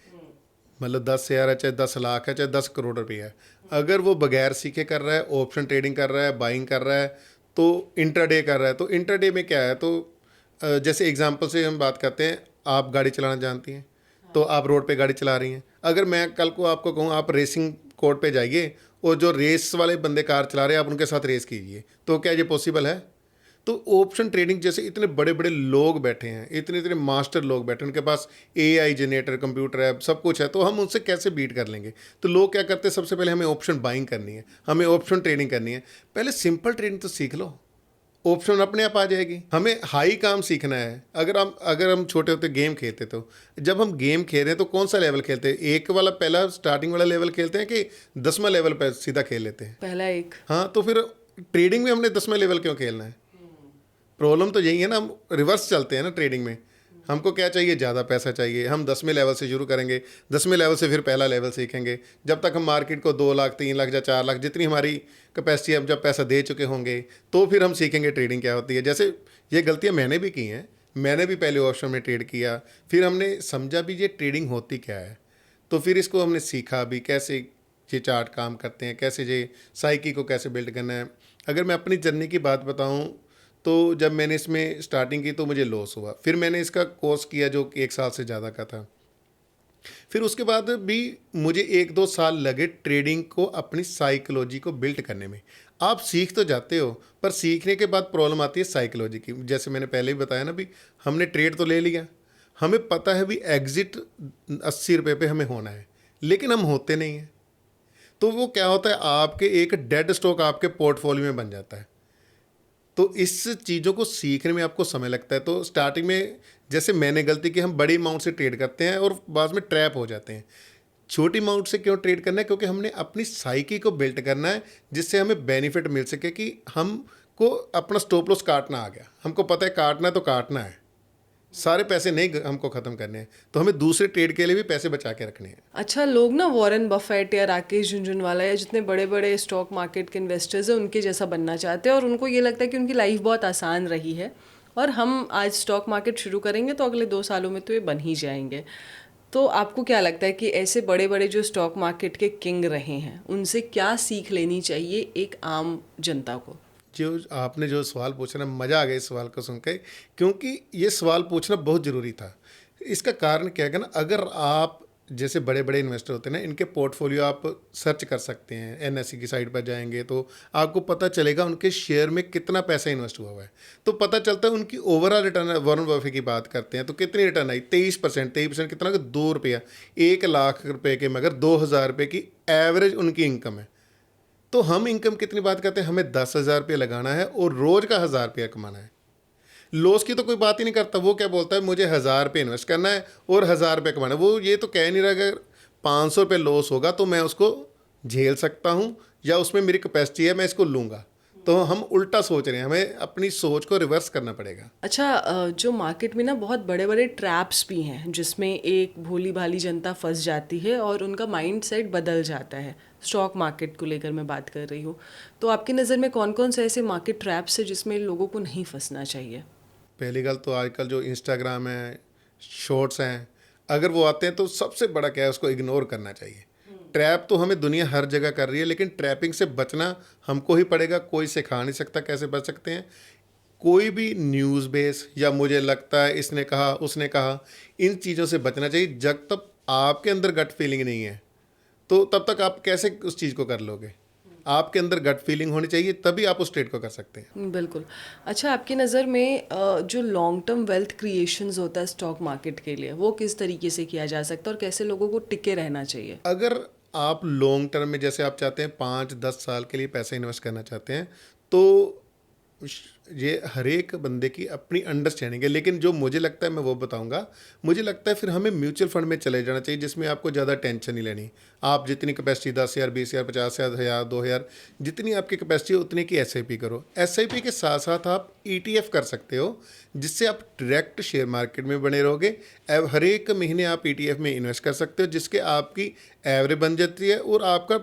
मतलब 10 हज़ार है, चाहे 10 लाख है, चाहे 10 करोड़ रुपये है, अगर वो बगैर सीखे कर रहा है, ऑप्शन ट्रेडिंग कर रहा है, बाइंग कर रहा है, तो इंट्राडे कर रहा है। तो इंट्राडे में क्या है, तो जैसे एग्जांपल से हम बात करते हैं, आप गाड़ी चलाना जानती हैं, तो आप रोड पे गाड़ी चला रही हैं। अगर मैं कल को आपको कहूँ आप रेसिंग कोर्ट पे जाइए और जो रेस वाले बंदे कार चला रहे हैं आप उनके साथ रेस कीजिए, तो क्या ये पॉसिबल है? तो ऑप्शन ट्रेडिंग जैसे इतने बड़े बड़े लोग बैठे हैं, इतने इतने मास्टर लोग बैठे हैं, उनके पास एआई जनरेटर, कंप्यूटर है, सब कुछ है, तो हम उनसे कैसे बीट कर लेंगे? तो लोग क्या करते हैं, सबसे पहले हमें ऑप्शन बाइंग करनी है, हमें ऑप्शन ट्रेडिंग करनी है। पहले सिंपल ट्रेडिंग तो सीख लो, ऑप्शन अपने आप आ जाएगी। हमें हाई काम सीखना है। अगर हम छोटे होते गेम खेलते, तो जब हम गेम खेल रहे हैं तो कौन सा लेवल खेलते हैं? एक वाला पहला स्टार्टिंग वाला लेवल खेलते हैं कि 10वां लेवल पर सीधा खेल लेते हैं? पहला एक। हाँ, तो फिर ट्रेडिंग में हमने 10वां लेवल क्यों खेलना है? प्रॉब्लम तो यही है ना, हम रिवर्स चलते हैं ना ट्रेडिंग में। हमको क्या चाहिए? ज़्यादा पैसा चाहिए। हम 10वें लेवल से शुरू करेंगे, 10वें लेवल से फिर पहला लेवल सीखेंगे, जब तक हम मार्केट को 2 लाख 3 लाख या 4 लाख जितनी हमारी कैपेसिटी है, हम जब पैसा दे चुके होंगे तो फिर हम सीखेंगे ट्रेडिंग क्या होती है। जैसे ये गलतियाँ मैंने भी की हैं, मैंने भी पहले ऑप्शन में ट्रेड किया, फिर हमने समझा भी ये ट्रेडिंग होती क्या है, तो फिर इसको हमने सीखा भी कैसे ये चार्ट काम करते हैं, कैसे ये साइकी को कैसे बिल्ड करना है। अगर मैं अपनी जर्नी की बात बताऊं तो जब मैंने इसमें स्टार्टिंग की तो मुझे लॉस हुआ, फिर मैंने इसका कोर्स किया जो कि 1 साल से ज़्यादा का था। फिर उसके बाद भी मुझे 1-2 साल लगे ट्रेडिंग को अपनी साइकोलॉजी को बिल्ड करने में। आप सीख तो जाते हो, पर सीखने के बाद प्रॉब्लम आती है साइकोलॉजी की। जैसे मैंने पहले ही बताया ना भी, हमने ट्रेड तो ले लिया, हमें पता है भी एग्ज़िट 80 रुपये पे हमें होना है, लेकिन हम होते नहीं हैं। तो वो क्या होता है, आपके एक डेड स्टॉक आपके पोर्टफोलियो में बन जाता है। तो इस चीज़ों को सीखने में आपको समय लगता है। तो स्टार्टिंग में जैसे मैंने गलती की, हम बड़ी अमाउंट से ट्रेड करते हैं और बाद में ट्रैप हो जाते हैं। छोटी अमाउंट से क्यों ट्रेड करना है? क्योंकि हमने अपनी साइकी को बिल्ड करना है, जिससे हमें बेनिफिट मिल सके कि हमको अपना स्टॉप लॉस काटना आ गया, हमको पता है काटना है तो काटना है, सारे पैसे नहीं हमको ख़त्म करने हैं, तो हमें दूसरे ट्रेड के लिए भी पैसे बचा के रखने हैं। अच्छा, लोग ना वॉरेन बफेट या राकेश झुनझुनवाला या जितने बड़े बड़े स्टॉक मार्केट के इन्वेस्टर्स हैं उनके जैसा बनना चाहते हैं और उनको ये लगता है कि उनकी लाइफ बहुत आसान रही है और हम आज स्टॉक मार्केट शुरू करेंगे तो अगले 2 सालों में तो ये बन ही जाएंगे। तो आपको क्या लगता है कि ऐसे बड़े बड़े जो स्टॉक मार्केट के किंग रहे हैं उनसे क्या सीख लेनी चाहिए एक आम जनता को? जो आपने जो सवाल पूछा ना, मज़ा आ गया इस सवाल को सुन के, क्योंकि ये सवाल पूछना बहुत ज़रूरी था। इसका कारण क्या है ना, अगर आप जैसे बड़े बड़े इन्वेस्टर होते हैं ना, इनके पोर्टफोलियो आप सर्च कर सकते हैं, एनएसई की साइट पर जाएंगे तो आपको पता चलेगा उनके शेयर में कितना पैसा इन्वेस्ट हुआ है। तो पता चलता है उनकी ओवरऑल रिटर्न। वॉरेन बफेट की बात करते हैं तो कितनी रिटर्न आई? 23%। 23% कितना? 2 रुपया। 1 लाख रुपए के मगर 2,000 रुपये की एवरेज उनकी इनकम है। तो हम इनकम कितनी बात करते हैं? हमें 10,000 रुपये लगाना है और रोज़ का 1,000 रुपया कमाना है। लॉस की तो कोई बात ही नहीं करता। वो क्या बोलता है, मुझे 1,000 रुपये इन्वेस्ट करना है और 1,000 रुपये कमाना है। वो ये तो कह नहीं रहा अगर 500 रुपये लॉस होगा तो मैं उसको झेल सकता हूँ या उसमें मेरी कैपेसिटी है, मैं इसको लूँगा। तो हम उल्टा सोच रहे हैं, हमें अपनी सोच को रिवर्स करना पड़ेगा। अच्छा, जो मार्केट में ना बहुत बड़े बड़े ट्रैप्स भी हैं जिसमें एक भोली भाली जनता फंस जाती है और उनका माइंड सेट बदल जाता है। स्टॉक मार्केट को लेकर मैं बात कर रही हूँ। तो आपकी नज़र में कौन कौन से ऐसे मार्केट ट्रैप्स हैं जिसमें लोगों को नहीं फंसना चाहिए? पहली गल तो आजकल जो इंस्टाग्राम है, शॉर्ट्स हैं, अगर वो आते हैं तो सबसे बड़ा क्या है, उसको इग्नोर करना चाहिए। ट्रैप तो हमें दुनिया हर जगह कर रही है, लेकिन ट्रैपिंग से बचना हमको ही पड़ेगा, कोई सिखा नहीं सकता कैसे बच सकते हैं। कोई भी न्यूज़ बेस या मुझे लगता है इसने कहा उसने कहा, इन चीज़ों से बचना चाहिए। जब तक आपके अंदर गट फीलिंग नहीं है तो तब तक आप कैसे उस चीज़ को कर लोगे। आपके अंदर गट फीलिंग होनी चाहिए, तभी आप उस ट्रेड को कर सकते हैं। बिल्कुल। अच्छा, आपकी नज़र में जो लॉन्ग टर्म वेल्थ क्रिएशंस होता है स्टॉक मार्केट के लिए, वो किस तरीके से किया जा सकता है और कैसे लोगों को टिके रहना चाहिए? अगर आप लॉन्ग टर्म में जैसे आप चाहते हैं 5-10 साल के लिए पैसे इन्वेस्ट करना चाहते हैं, तो ये हर एक बंदे की अपनी अंडरस्टैंडिंग है, लेकिन जो मुझे लगता है मैं वो बताऊंगा। मुझे लगता है फिर हमें म्यूचुअल फंड में चले जाना चाहिए, जिसमें आपको ज़्यादा टेंशन नहीं लेनी। आप जितनी कैपेसिटी 10,000, 20,000, 50,000, 1,000, 2,000 जितनी आपकी कैपेसिटी है उतने की एसआईपी करो। एसआईपी के साथ साथ आप ईटीएफ कर सकते हो, जिससे आप डायरेक्ट शेयर मार्केट में बने रहोगे। हर एक महीने आप ईटीएफ में इन्वेस्ट कर सकते हो, जिसके आपकी एवरेज बन जाती है, और आपका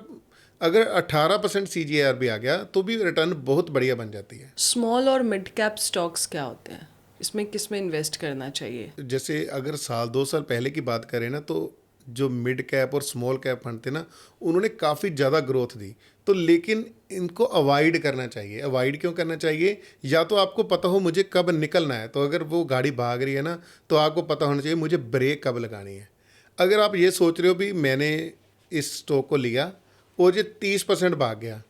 अगर 18% सीजीआर भी आ गया तो भी रिटर्न बहुत बढ़िया बन जाती है। स्मॉल और मिड कैप स्टॉक्स क्या होते हैं? इसमें किस में इन्वेस्ट करना चाहिए? जैसे अगर 1-2 साल पहले की बात करें ना, तो जो मिड कैप और स्मॉल कैप फंड थे ना, उन्होंने काफ़ी ज़्यादा ग्रोथ दी। तो लेकिन इनको अवॉइड करना चाहिए। अवॉइड क्यों करना चाहिए? या तो आपको पता हो मुझे कब निकलना है, तो अगर वो गाड़ी भाग रही है ना, तो आपको पता होना चाहिए मुझे ब्रेक कब लगानी है। अगर आप ये सोच रहे हो भी मैंने इस स्टॉक को लिया और ये 30% भाग गया,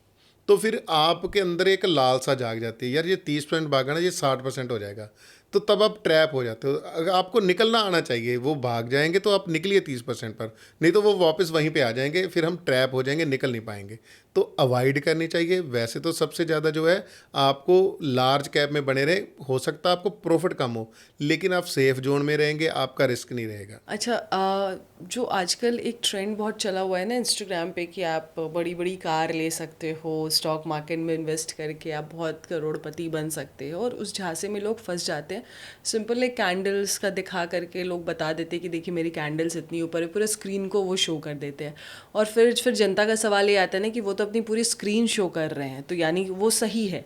तो फिर आपके अंदर एक लालसा जाग जाती है, यार ये 30% भागा ना, ये 60% हो जाएगा। तो तब आप ट्रैप हो जाते हो। अगर आपको निकलना आना चाहिए, वो भाग जाएंगे तो आप निकलिए 30% पर, नहीं तो वो वापस वहीं पे आ जाएंगे, फिर हम ट्रैप हो जाएंगे, निकल नहीं पाएंगे। तो अवॉइड करनी चाहिए। वैसे तो सबसे ज़्यादा जो है आपको लार्ज कैप में बने रहे, हो सकता है आपको प्रॉफिट कम हो, लेकिन आप सेफ जोन में रहेंगे, आपका रिस्क नहीं रहेगा। अच्छा, जो आजकल एक ट्रेंड बहुत चला हुआ है ना इंस्टाग्राम पे कि आप बड़ी बड़ी कार ले सकते हो, स्टॉक मार्केट में इन्वेस्ट करके आप बहुत करोड़पति बन सकते हो, और उस झांसे में लोग फंस जाते हैं। सिंपल एक कैंडल्स का दिखा करके लोग बता देते हैं कि देखिए मेरी कैंडल्स इतनी ऊपर है, पूरे स्क्रीन को वो शो कर देते हैं। और फिर जनता का सवाल ये आता है ना कि वो तो अपनी पूरी स्क्रीन शो कर रहे हैं, तो यानी वो सही है।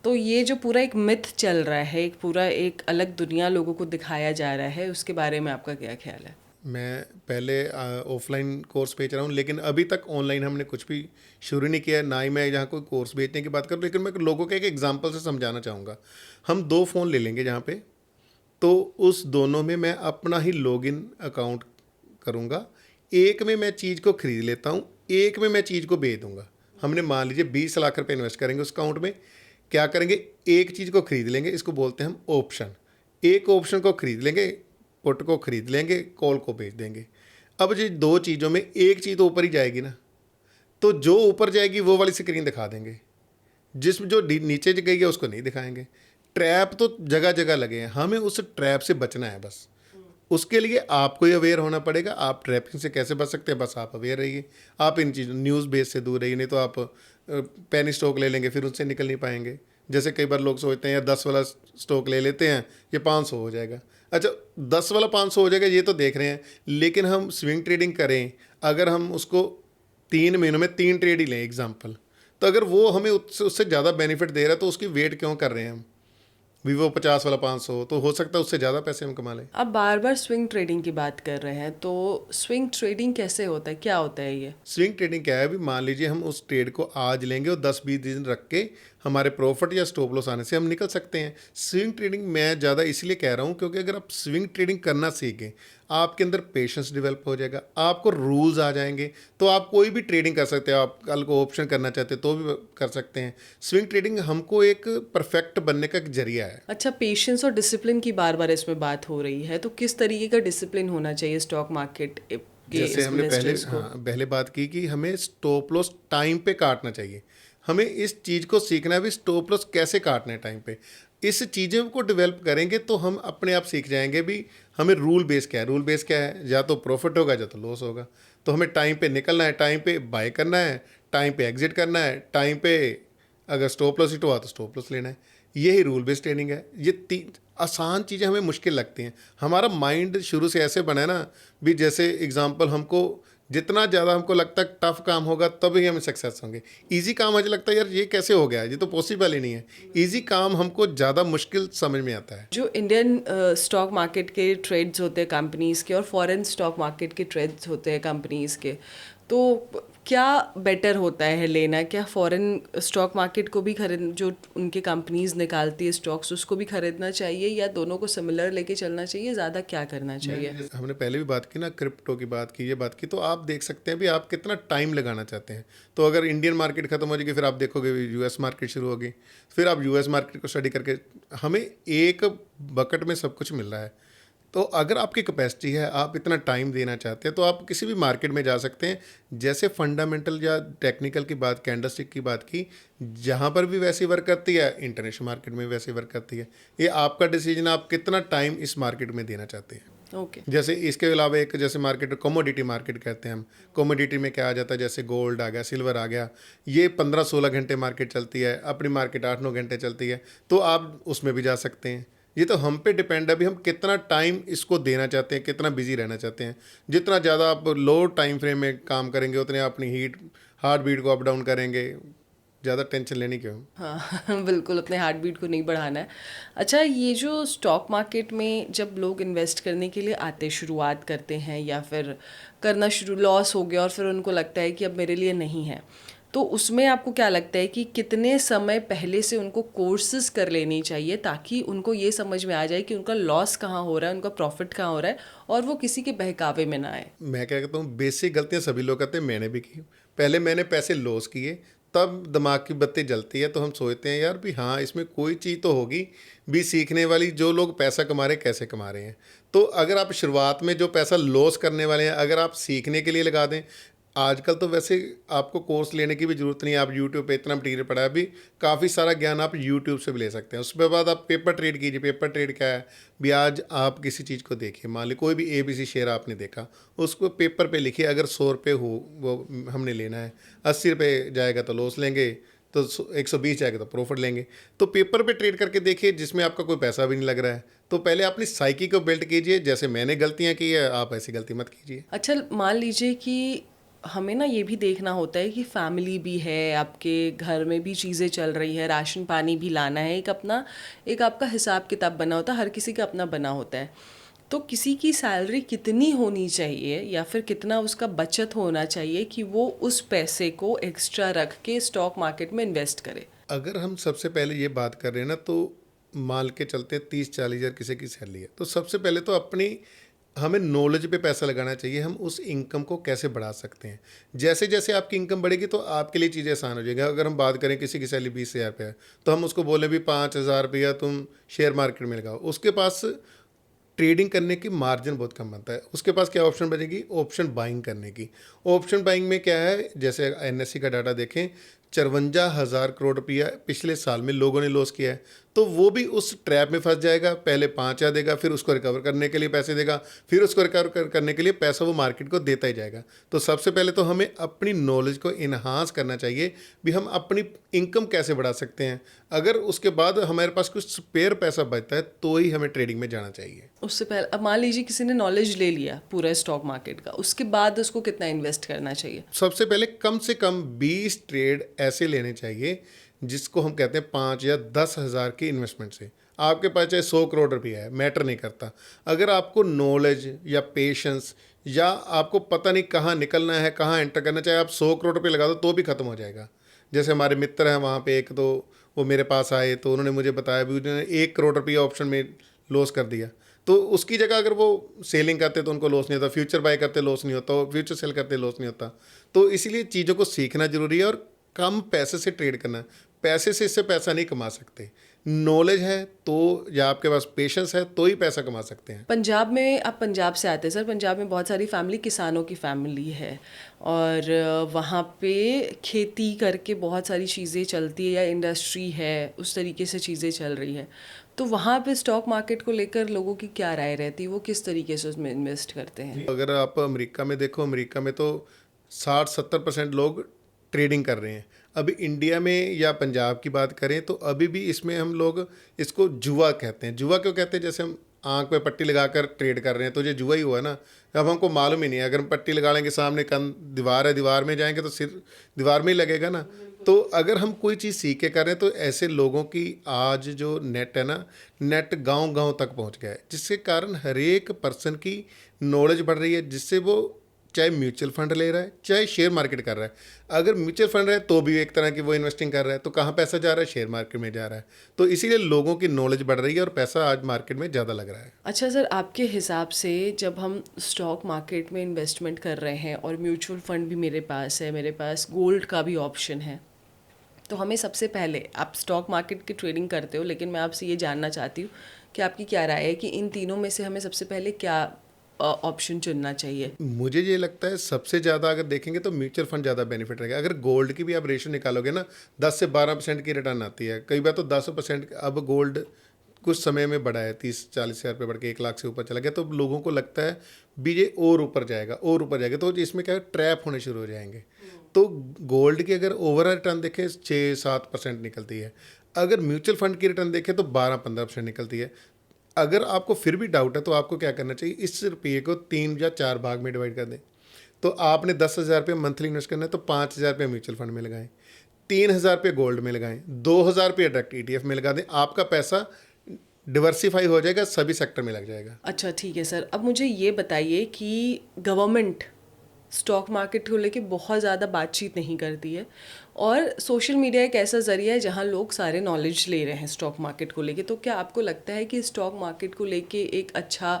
तो ये जो पूरा एक मिथ चल रहा है, एक पूरा एक अलग दुनिया लोगों को दिखाया जा रहा है, उसके बारे में आपका क्या ख्याल है? मैं पहले ऑफलाइन कोर्स बेच रहा हूँ, लेकिन अभी तक ऑनलाइन हमने कुछ भी शुरू नहीं किया है, ना ही मैं यहाँ कोई कोर्स बेचने की बात करूँ। लेकिन मैं लोगों के एक एग्जांपल से समझाना चाहूँगा। हम 2 फ़ोन ले लेंगे जहाँ पे, तो उस दोनों में मैं अपना ही लॉगिन अकाउंट करूँगा। एक में मैं चीज़ को खरीद लेता हूँ, एक में मैं चीज़ को बेच दूँगा। हमने मान लीजिए 20 लाख रुपए इन्वेस्ट करेंगे उस अकाउंट में। क्या करेंगे, एक चीज़ को खरीद लेंगे, इसको बोलते हैं हम ऑप्शन। एक ऑप्शन को खरीद लेंगे, पुट को खरीद लेंगे, कॉल को बेच देंगे। अब ये 2 चीज़ों में एक चीज़ तो ऊपर ही जाएगी ना, तो जो ऊपर जाएगी वो वाली स्क्रीन दिखा देंगे, जिसमें जो नीचे गई है उसको नहीं दिखाएंगे। ट्रैप तो जगह जगह लगे हैं, हमें उस ट्रैप से बचना है बस। उसके लिए आपको ही अवेयर होना पड़ेगा। आप ट्रैपिंग से कैसे बच सकते हैं, बस आप अवेयर रहिए। आप इन चीज़ों न्यूज़ बेस से दूर रहिए, नहीं तो आप पेनी स्टॉक ले लेंगे, फिर उससे निकल नहीं पाएंगे। जैसे कई बार लोग सोचते हैं यार 10 वाला स्टॉक ले लेते हैं, ये 500 हो जाएगा। अच्छा, 10 वाला 500 हो जाएगा ये तो देख रहे हैं, लेकिन हम स्विंग ट्रेडिंग करें, अगर हम उसको 3 महीनों में 3 ट्रेड ही लें एग्जाम्पल, तो अगर वो हमें उससे ज़्यादा बेनिफिट दे रहा है तो उसकी वेट क्यों कर रहे हैं हम? वीवो 50 वाला 500, तो हो सकता है उससे ज़्यादा पैसे हम कमा लें। आप बार बार स्विंग ट्रेडिंग की बात कर रहे हैं, तो स्विंग ट्रेडिंग कैसे होता है, क्या होता है ये? स्विंग ट्रेडिंग क्या है? अभी मान लीजिए हम उस ट्रेड को आज लेंगे और 10-20 दिन रख के हमारे प्रॉफिट या स्टॉप लॉस आने से हम निकल सकते हैं। स्विंग ट्रेडिंग मैं ज़्यादा इसलिए कह रहा हूँ क्योंकि अगर आप स्विंग ट्रेडिंग करना सीखें, आपके अंदर पेशेंस डेवलप हो जाएगा, आपको रूल्स आ जाएंगे, तो आप कोई भी ट्रेडिंग कर सकते हो। आप कल को ऑप्शन करना चाहते हैं तो भी कर सकते हैं। स्विंग ट्रेडिंग हमको एक परफेक्ट बनने का एक जरिया है। अच्छा, पेशेंस और डिसिप्लिन की बार बार इसमें बात हो रही है, तो किस तरीके का डिसिप्लिन होना चाहिए स्टॉक मार्केट के जैसे हमने इन्वेस्टर्स को? पहले बात की कि हमें स्टॉप लॉस टाइम पे काटना चाहिए। हमें इस चीज़ को सीखना है भी स्टॉप लॉस कैसे काटना है टाइम पे। इस चीज़ों को डेवलप करेंगे तो हम अपने आप सीख जाएंगे भी हमें रूल बेस क्या है। रूल बेस क्या है? या तो प्रॉफिट होगा या तो लॉस होगा। तो हमें टाइम पे निकलना है, टाइम पे बाय करना है, टाइम पे एग्जिट करना है, टाइम पे अगर स्टॉप लॉस हिट हुआ तो स्टॉप लॉस लेना है। यही रूल बेस्ड ट्रेडिंग है। ये तीन आसान चीज़ें हमें मुश्किल लगती हैं। हमारा माइंड शुरू से ऐसे बना है ना, भी जैसे एग्जांपल हमको जितना ज़्यादा हमको लगता है टफ काम होगा तभी हम सक्सेस होंगे। इजी काम मुझे लगता है यार ये कैसे हो गया, ये तो पॉसिबल ही नहीं है। इजी काम हमको ज़्यादा मुश्किल समझ में आता है। जो इंडियन स्टॉक मार्केट के ट्रेड्स होते हैं कंपनीज़ के और फॉरेन स्टॉक मार्केट के ट्रेड्स होते हैं कंपनीज़ के, तो क्या बेटर होता है लेना? क्या फॉरेन स्टॉक मार्केट को भी खरीद, जो उनके कंपनीज निकालती है स्टॉक्स, उसको भी खरीदना चाहिए या दोनों को सिमिलर लेके चलना चाहिए? ज़्यादा क्या करना चाहिए? हमने पहले भी बात की ना, क्रिप्टो की बात की, ये बात की, तो आप देख सकते हैं भी आप कितना टाइम लगाना चाहते हैं। तो अगर इंडियन मार्केट खत्म हो जाएगी फिर आप देखोगे यूएस मार्केट शुरू होगी, फिर आप यूएस मार्केट को स्टडी करके, हमें एक बकेट में सब कुछ मिल रहा है। तो अगर आपकी कैपेसिटी है, आप इतना टाइम देना चाहते हैं, तो आप किसी भी मार्केट में जा सकते हैं। जैसे फंडामेंटल या टेक्निकल की बात, कैंडलस्टिक की बात की, जहाँ पर भी वैसी वर्क करती है, इंटरनेशनल मार्केट में वैसी वर्क करती है। ये आपका डिसीजन, आप कितना टाइम इस मार्केट में देना चाहते हैं। ओके। जैसे इसके अलावा एक जैसे मार्केट कमोडिटी मार्केट कहते हैं हम। कमोडिटी में क्या आ जाता है, जैसे गोल्ड आ गया, सिल्वर आ गया, ये 15-16 घंटे मार्केट चलती है, अपनी मार्केट 8-9 घंटे चलती है, तो आप उसमें भी जा सकते हैं। ये तो हम पे डिपेंड है, अभी हम कितना टाइम इसको देना चाहते हैं, कितना बिजी रहना चाहते हैं। जितना ज़्यादा आप लो टाइम फ्रेम में काम करेंगे उतने अपनी हार्ट बीट को अप डाउन करेंगे। ज़्यादा टेंशन लेनी क्यों? हाँ बिल्कुल, अपने हार्ट बीट को नहीं बढ़ाना है। अच्छा, ये जो स्टॉक मार्केट में जब लोग इन्वेस्ट करने के लिए आते, शुरुआत करते हैं या फिर करना शुरू, लॉस हो गया और फिर उनको लगता है कि अब मेरे लिए नहीं है, तो उसमें आपको क्या लगता है कि कितने समय पहले से उनको कोर्सेज कर लेनी चाहिए ताकि उनको ये समझ में आ जाए कि उनका लॉस कहाँ हो रहा है, उनका प्रॉफिट कहाँ हो रहा है, और वो किसी के बहकावे में ना आए? मैं क्या कहता हूँ, बेसिक गलतियाँ सभी लोग करते हैं, मैंने भी की। पहले मैंने पैसे लॉस किए, तब दिमाग की बत्ती जलती है, तो हम सोचते हैं यार भी हाँ इसमें कोई चीज़ तो होगी भी सीखने वाली, जो लोग पैसा कमा रहे हैं कैसे कमा रहे हैं। तो अगर आप शुरुआत में जो पैसा लॉस करने वाले हैं, अगर आप सीखने के लिए लगा दें, आजकल तो वैसे आपको कोर्स लेने की भी ज़रूरत नहीं है। आप यूट्यूब पे इतना मटीरियल पड़ा है, अभी काफ़ी सारा ज्ञान आप यूट्यूब से भी ले सकते हैं। उसके बाद आप पेपर ट्रेड कीजिए। पेपर ट्रेड क्या है भी, आज आप किसी चीज़ को देखिए, मान ली कोई भी ABC शेयर आपने देखा, उसको पेपर पे लिखिए, अगर 100 रुपये हो वो हमने लेना है, 80 रुपये जाएगा तो लॉस लेंगे, तो 120 जाएगा तो प्रॉफिट लेंगे। तो पेपर पे ट्रेड करके देखिए, जिसमें आपका कोई पैसा भी नहीं लग रहा है। तो पहले अपनी साइकी को बिल्ड कीजिए। जैसे मैंने गलतियाँ की है, आप ऐसी गलती मत कीजिए। अच्छा, मान लीजिए कि हमें ना ये भी देखना होता है कि फैमिली भी है, आपके घर में भी चीज़ें चल रही है, राशन पानी भी लाना है, एक आपका हिसाब किताब बना होता है, हर किसी का अपना बना होता है। तो किसी की सैलरी कितनी होनी चाहिए या फिर कितना उसका बचत होना चाहिए कि वो उस पैसे को एक्स्ट्रा रख के स्टॉक मार्केट में इन्वेस्ट करे? अगर हम सबसे पहले ये बात कर रहे हैं ना, तो मान के चलते हैं 30-40 हज़ार किसी की सैलरी है, तो सबसे पहले तो अपनी हमें नॉलेज पे पैसा लगाना चाहिए। हम उस इनकम को कैसे बढ़ा सकते हैं। जैसे जैसे आपकी इनकम बढ़ेगी तो आपके लिए चीज़ें आसान हो जाएगी। अगर हम बात करें किसी की सैलरी 20,000 रुपये है, तो हम उसको बोले भी 5,000 रुपया तुम शेयर मार्केट में लगाओ, उसके पास ट्रेडिंग करने की मार्जिन बहुत कम बनता है। उसके पास क्या ऑप्शन बचेगी, ऑप्शन बाइंग करने की। ऑप्शन बाइंग में क्या है, जैसे NSE का डाटा देखें, 54,000 करोड़ रुपया पिछले साल में लोगों ने लॉस किया है। तो वो भी उस ट्रैप में फंस जाएगा। पहले 5,000 देगा, फिर उसको रिकवर करने के लिए पैसे देगा, फिर उसको रिकवर करने के लिए पैसा वो मार्केट को देता ही जाएगा। तो सबसे पहले तो हमें अपनी नॉलेज को इन्हांस करना चाहिए भी हम अपनी इनकम कैसे बढ़ा सकते हैं। अगर उसके बाद हमारे पास कुछ स्पेयर पैसा बचता है तो ही हमें ट्रेडिंग में जाना चाहिए। उससे पहले, अब मान लीजिए किसी ने नॉलेज ले लिया पूरा स्टॉक मार्केट का, उसके बाद उसको कितना इन्वेस्ट करना चाहिए? सबसे पहले कम से कम 20 ट्रेड ऐसे लेने चाहिए जिसको हम कहते हैं 5 या 10 हज़ार की इन्वेस्टमेंट से। आपके पास चाहे 100 करोड़ रुपया है, मैटर नहीं करता। अगर आपको नॉलेज या पेशेंस या आपको पता नहीं कहाँ निकलना है, कहाँ एंटर करना, चाहे आप 100 करोड़ रुपये लगा दो तो भी खत्म हो जाएगा। जैसे हमारे मित्र हैं वहाँ पे, एक तो वो मेरे पास आए तो उन्होंने मुझे बताया भी उन्होंने 1 करोड़ रुपया ऑप्शन में लॉस कर दिया। तो उसकी जगह अगर वो सेलिंग करते तो उनको लॉस नहीं होता, फ्यूचर बाय करते लॉस नहीं होता, फ्यूचर सेल करते लॉस नहीं होता। तो इसीलिए चीज़ों को सीखना जरूरी है और कम पैसे से ट्रेड करना। पैसे से इससे पैसा नहीं कमा सकते। नॉलेज है तो या आपके पास पेशेंस है तो ही पैसा कमा सकते हैं। पंजाब में, आप पंजाब से आते हैं सर, पंजाब में बहुत सारी फैमिली किसानों की फैमिली है और वहाँ पे खेती करके बहुत सारी चीज़ें चलती है या इंडस्ट्री है, उस तरीके से चीज़ें चल रही है। तो वहाँ पे स्टॉक मार्केट को लेकर लोगों की क्या राय रहती है, वो किस तरीके से उसमें इन्वेस्ट करते हैं? अगर आप अमेरिका में देखो, अमेरिका में तो 60-70% लोग ट्रेडिंग कर रहे हैं। अभी इंडिया में या पंजाब की बात करें तो अभी भी इसमें हम लोग इसको जुआ कहते हैं। जुआ क्यों कहते हैं? जैसे हम आंख पे पट्टी लगाकर ट्रेड कर रहे हैं तो ये जुआ ही हुआ ना। अब हमको मालूम ही नहीं है, अगर हम पट्टी लगा लेंगे, सामने दीवार है, दीवार में जाएंगे तो सिर दीवार में ही लगेगा ना। तो अगर हम कोई चीज़ सीख के कर रहे हैं तो ऐसे लोगों की आज जो नेट है ना, नेट गांव-गांव तक पहुंच गया है, जिसके कारण हर एक पर्सन की नॉलेज बढ़ रही है, जिससे वो चाहे म्यूचुअल फंड ले रहा है चाहे शेयर मार्केट कर रहा है। अगर म्यूचुअल फंड है तो भी एक तरह की वो इन्वेस्टिंग कर रहा है, तो कहाँ पैसा जा रहा है? शेयर मार्केट में जा रहा है। तो इसीलिए लोगों की नॉलेज बढ़ रही है और पैसा आज मार्केट में ज़्यादा लग रहा है। अच्छा सर, आपके हिसाब से जब हम स्टॉक मार्केट में इन्वेस्टमेंट कर रहे हैं और म्यूचुअल फंड भी मेरे पास है, मेरे पास गोल्ड का भी ऑप्शन है, तो हमें सबसे पहले, आप स्टॉक मार्केट की ट्रेडिंग करते हो लेकिन मैं आपसे ये जानना चाहती हूँ कि आपकी क्या राय है कि इन तीनों में से हमें सबसे पहले क्या ऑप्शन चुनना चाहिए? मुझे ये लगता है सबसे ज़्यादा अगर देखेंगे तो म्यूचुअल फंड ज़्यादा बेनिफिट रहेगा। अगर गोल्ड की भी आप रेशो निकालोगे ना, 10 से 12% की रिटर्न आती है, कई बार तो 10%। अब गोल्ड कुछ समय में बढ़ा है, 30-40 हज़ार रुपये बढ़ के 1 लाख से ऊपर चला गया, तो लोगों को लगता है भी ये और ऊपर जाएगा और ऊपर जाएगा, तो इसमें क्या है, ट्रैप होने शुरू हो जाएंगे। तो गोल्ड की अगर ओवरऑल रिटर्न देखें 6-7% निकलती है, अगर म्यूचुअल फंड की रिटर्न देखें तो 12-15% निकलती है। अगर आपको फिर भी डाउट है तो आपको क्या करना चाहिए, इस रुपये को 3 या 4 भाग में डिवाइड कर दें। तो आपने 10,000 रुपये मंथली इन्वेस्ट करना है तो 5,000 रुपये म्यूचुअल फंड में लगाएं, 3,000 रुपये गोल्ड में लगाएं, 2,000 रुपये डायरेक्ट ETF में लगा दें। आपका पैसा डिवर्सिफाई हो जाएगा, सभी सेक्टर में लग जाएगा। अच्छा ठीक है सर, अब मुझे ये बताइए कि गवर्नमेंट स्टॉक मार्केट को लेके बहुत ज़्यादा बातचीत नहीं करती है और सोशल मीडिया एक ऐसा ज़रिया है जहां लोग सारे नॉलेज ले रहे हैं स्टॉक मार्केट को लेके। तो क्या आपको लगता है कि स्टॉक मार्केट को लेके एक अच्छा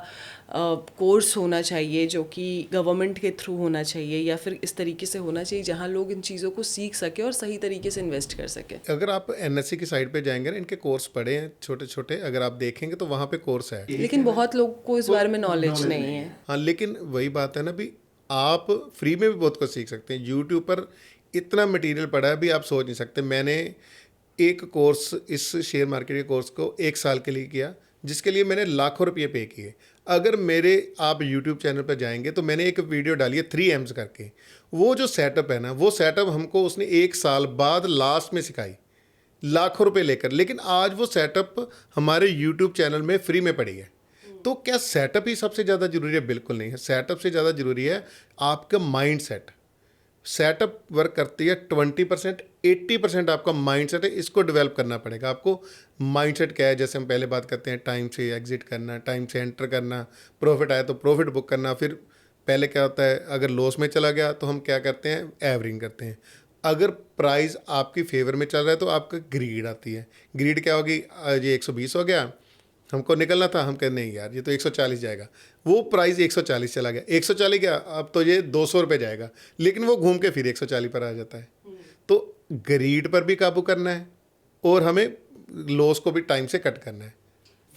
कोर्स होना चाहिए जो कि गवर्नमेंट के थ्रू होना चाहिए, या फिर इस तरीके से होना चाहिए जहां लोग इन चीज़ों को सीख सके और सही तरीके से इन्वेस्ट कर सके? अगर आप NSE की साइड पे जाएंगे ना, इनके कोर्स पड़े हैं छोटे छोटे, अगर आप देखेंगे तो वहाँ पे कोर्स है, लेकिन बहुत लोगों को इस बारे में नॉलेज नहीं है। हाँ। लेकिन वही बात है ना, भी आप फ्री में भी बहुत कुछ सीख सकते हैं। यूट्यूब पर इतना मटेरियल पड़ा है, भी आप सोच नहीं सकते। मैंने एक कोर्स, इस शेयर मार्केट के कोर्स को 1 साल के लिए किया, जिसके लिए मैंने लाखों रुपये पे किए। अगर मेरे आप यूट्यूब चैनल पर जाएंगे तो मैंने एक वीडियो डाली है 3M's करके। वो जो सेटअप है ना, वो सेटअप हमको उसने 1 साल बाद लास्ट में सिखाई, लाखों रुपए लेकर। लेकिन आज वो सेटअप हमारे यूट्यूब चैनल में फ्री में पड़ी है। तो क्या सेटअप ही सबसे ज़्यादा ज़रूरी है? बिल्कुल नहीं है। सेटअप से ज़्यादा ज़रूरी है आपका माइंड सेट। सेटअप वर्क करती है 20%, 80% आपका माइंड सेट है, इसको डेवलप करना पड़ेगा आपको। माइंड सेट क्या है? जैसे हम पहले बात करते हैं, टाइम से एग्जिट करना, टाइम से एंटर करना, प्रॉफिट आया तो प्रॉफिट बुक करना। फिर पहले क्या होता है, अगर लॉस में चला गया तो हम क्या करते हैं, एवरिंग करते हैं। अगर प्राइस आपकी फेवर में चल रहा है तो आपका ग्रीड आती है। ग्रीड क्या होगी, ये 120 हो गया, हमको निकलना था, हम कहते नहीं यार ये तो 140 जाएगा, वो प्राइस 140 चला गया, 140 गया, अब तो ये 200 रुपये जाएगा, लेकिन वो घूम के फिर 140 पर आ जाता है। तो ग्रीड पर भी काबू करना है और हमें लॉस को भी टाइम से कट करना है।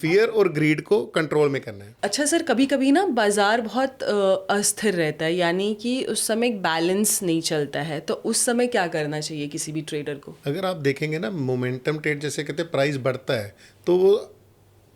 फियर और ग्रीड को कंट्रोल में करना है। अच्छा सर, कभी कभी ना बाजार बहुत अस्थिर रहता है, यानी कि उस समय एक बैलेंस नहीं चलता है, तो उस समय क्या करना चाहिए किसी भी ट्रेडर को? अगर आप देखेंगे ना, मोमेंटम ट्रेड जैसे कहते हैं, प्राइस बढ़ता है तो वो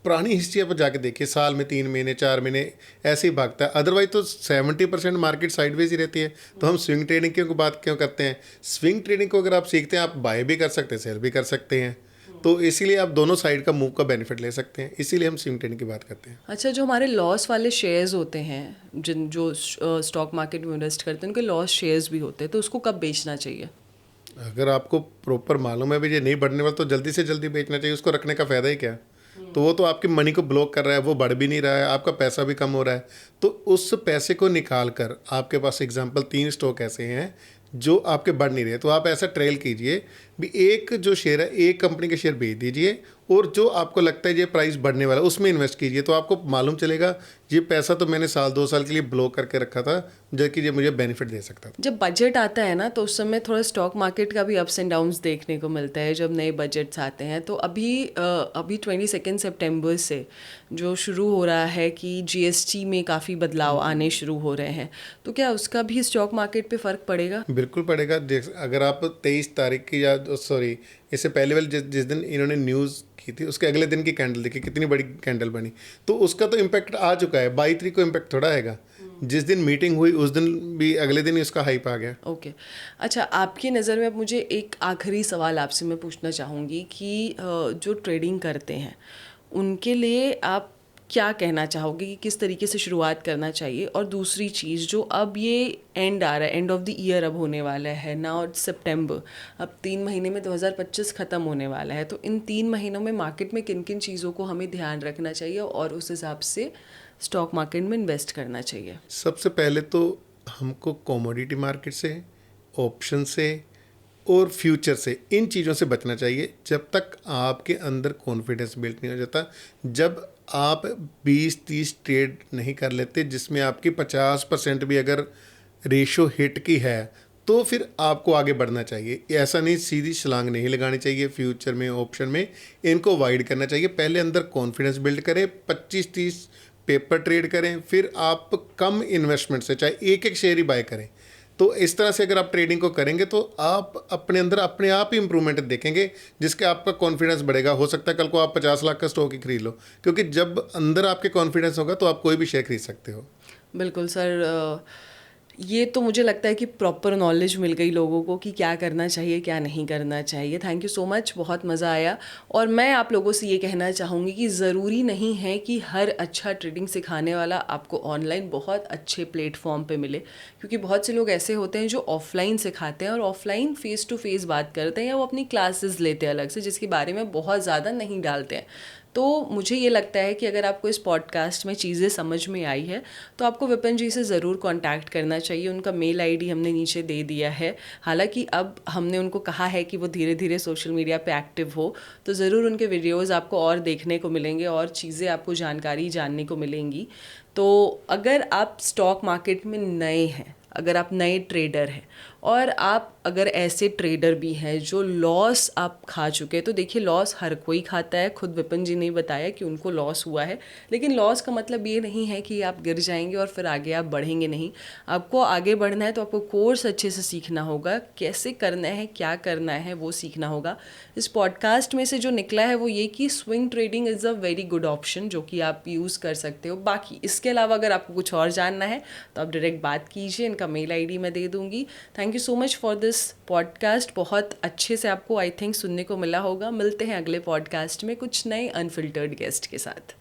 पुरानी हिस्ट्री पर जाके देखिए, साल में 3 महीने 4 महीने ऐसे ही भागता है। अदरवाइज तो 70% मार्केट साइडवेज ही रहती है। तो हम स्विंग ट्रेडिंग की बात क्यों करते हैं? स्विंग ट्रेडिंग को अगर आप सीखते हैं, आप बाय भी कर सकते हैं, सेल भी कर सकते हैं। तो इसीलिए आप दोनों साइड का मूव का बेनिफिट ले सकते हैं, इसीलिए हम स्विंग ट्रेडिंग की बात करते हैं। अच्छा, जो हमारे लॉस वाले शेयर्स होते हैं, जो स्टॉक मार्केट में इन्वेस्ट करते हैं, उनके लॉस शेयर्स भी होते हैं, तो उसको कब बेचना चाहिए? अगर आपको प्रॉपर मालूम है भी ये नहीं बढ़ने वाला तो जल्दी से जल्दी बेचना चाहिए। उसको रखने का फ़ायदा ही क्या? तो वो तो आपकी मनी को ब्लॉक कर रहा है, वो बढ़ भी नहीं रहा है, आपका पैसा भी कम हो रहा है। तो उस पैसे को निकाल कर आपके पास एग्जांपल 3 स्टॉक ऐसे हैं जो आपके बढ़ नहीं रहे, तो आप ऐसा ट्रेल कीजिए भी, एक जो शेयर है, एक कंपनी के शेयर बेच दीजिए और जो आपको लगता है ये प्राइस बढ़ने वाला है उसमें इन्वेस्ट कीजिए। तो आपको मालूम चलेगा ये पैसा तो मैंने साल 2 साल के लिए ब्लॉक करके रखा था, जो कि ये मुझे बेनिफिट दे सकता था। जब बजट आता है ना, तो उस समय थोड़ा स्टॉक मार्केट का भी अप्स एंड डाउन्स देखने को मिलता है जब नए बजट्स आते हैं। तो अभी 22 सितंबर से जो शुरू हो रहा है कि GST में काफ़ी बदलाव आने शुरू हो रहे हैं, तो क्या उसका भी स्टॉक मार्केट पे फ़र्क पड़ेगा? बिल्कुल पड़ेगा। अगर आप 23 तारीख की, या सॉरी इससे पहले वाले जिस दिन इन्होंने न्यूज़ की थी, उसके अगले दिन की कैंडल देखी, कितनी बड़ी कैंडल बनी, तो उसका तो इम्पैक्ट आ चुका है। 22 तारीख को इम्पैक्ट थोड़ा आएगा। जिस दिन मीटिंग हुई उस दिन भी अगले दिन ही उसका हाइप आ गया। ओके। अच्छा, आपकी नज़र में अब मुझे एक आखिरी सवाल आपसे मैं पूछना चाहूँगी कि जो ट्रेडिंग करते हैं उनके लिए आप क्या कहना चाहोगे कि किस तरीके से शुरुआत करना चाहिए? और दूसरी चीज़, जो अब ये एंड आ रहा है, एंड ऑफ द ईयर अब होने वाला है नाउ सितंबर, अब 3 महीने में 2025 ख़त्म होने वाला है, तो इन 3 महीनों में मार्केट में किन किन चीज़ों को हमें ध्यान रखना चाहिए और उस हिसाब से स्टॉक मार्केट में इन्वेस्ट करना चाहिए? सबसे पहले तो हमको कमोडिटी मार्केट से, ऑप्शन से और फ्यूचर से, इन चीज़ों से बचना चाहिए जब तक आपके अंदर कॉन्फिडेंस बिल्ड नहीं हो जाता। जब आप 20-30 ट्रेड नहीं कर लेते जिसमें आपकी 50% भी अगर रेशो हिट की है, तो फिर आपको आगे बढ़ना चाहिए। ऐसा नहीं सीधी छलांग नहीं लगानी चाहिए फ्यूचर में, ऑप्शन में, इनको अवॉइड करना चाहिए। पहले अंदर कॉन्फिडेंस बिल्ड करें, 25-30 पेपर ट्रेड करें, फिर आप कम इन्वेस्टमेंट से चाहे एक एक शेयर ही बाय करें। तो इस तरह से अगर आप ट्रेडिंग को करेंगे तो आप अपने अंदर अपने आप ही इंप्रूवमेंट देखेंगे, जिसके आपका कॉन्फिडेंस बढ़ेगा। हो सकता है कल को आप 50 लाख का स्टॉक ही खरीद लो, क्योंकि जब अंदर आपके कॉन्फिडेंस होगा तो आप कोई भी शेयर खरीद सकते हो। बिल्कुल सर, ये तो मुझे लगता है कि प्रॉपर नॉलेज मिल गई लोगों को कि क्या करना चाहिए क्या नहीं करना चाहिए। थैंक यू सो मच, बहुत मज़ा आया। और मैं आप लोगों से ये कहना चाहूँगी कि ज़रूरी नहीं है कि हर अच्छा ट्रेडिंग सिखाने वाला आपको ऑनलाइन बहुत अच्छे प्लेटफॉर्म पे मिले, क्योंकि बहुत से लोग ऐसे होते हैं जो ऑफलाइन सिखाते हैं और ऑफलाइन फ़ेस टू फेस बात करते हैं, या वो अपनी क्लासेस लेते हैं अलग से जिसके बारे में बहुत ज़्यादा नहीं डालते हैं। तो मुझे ये लगता है कि अगर आपको इस पॉडकास्ट में चीज़ें समझ में आई है तो आपको विपिन जी से ज़रूर कांटेक्ट करना चाहिए। उनका मेल आईडी हमने नीचे दे दिया है। हालांकि अब हमने उनको कहा है कि वो धीरे धीरे सोशल मीडिया पे एक्टिव हो, तो ज़रूर उनके वीडियोज़ आपको और देखने को मिलेंगे और चीज़ें आपको जानकारी जानने को मिलेंगी। तो अगर आप स्टॉक मार्केट में नए हैं, अगर आप नए ट्रेडर हैं और आप अगर ऐसे ट्रेडर भी हैं जो लॉस आप खा चुके हैं, तो देखिए लॉस हर कोई खाता है। खुद विपिन जी ने बताया कि उनको लॉस हुआ है, लेकिन लॉस का मतलब ये नहीं है कि आप गिर जाएंगे और फिर आगे आप बढ़ेंगे नहीं। आपको आगे बढ़ना है तो आपको कोर्स अच्छे से सीखना होगा, कैसे करना है क्या करना है वो सीखना होगा। इस पॉडकास्ट में से जो निकला है वो ये कि swing trading is a very good option जो कि आप यूज़ कर सकते हो। बाकी इसके अलावा अगर आपको कुछ और जानना है तो आप डायरेक्ट बात कीजिए, इनका मेल आईडी मैं दे दूँगी। Thank you so much for this podcast. बहुत अच्छे से आपको आई थिंक सुनने को मिला होगा। मिलते हैं अगले पॉडकास्ट में कुछ नए अनफिल्टर्ड गेस्ट के साथ।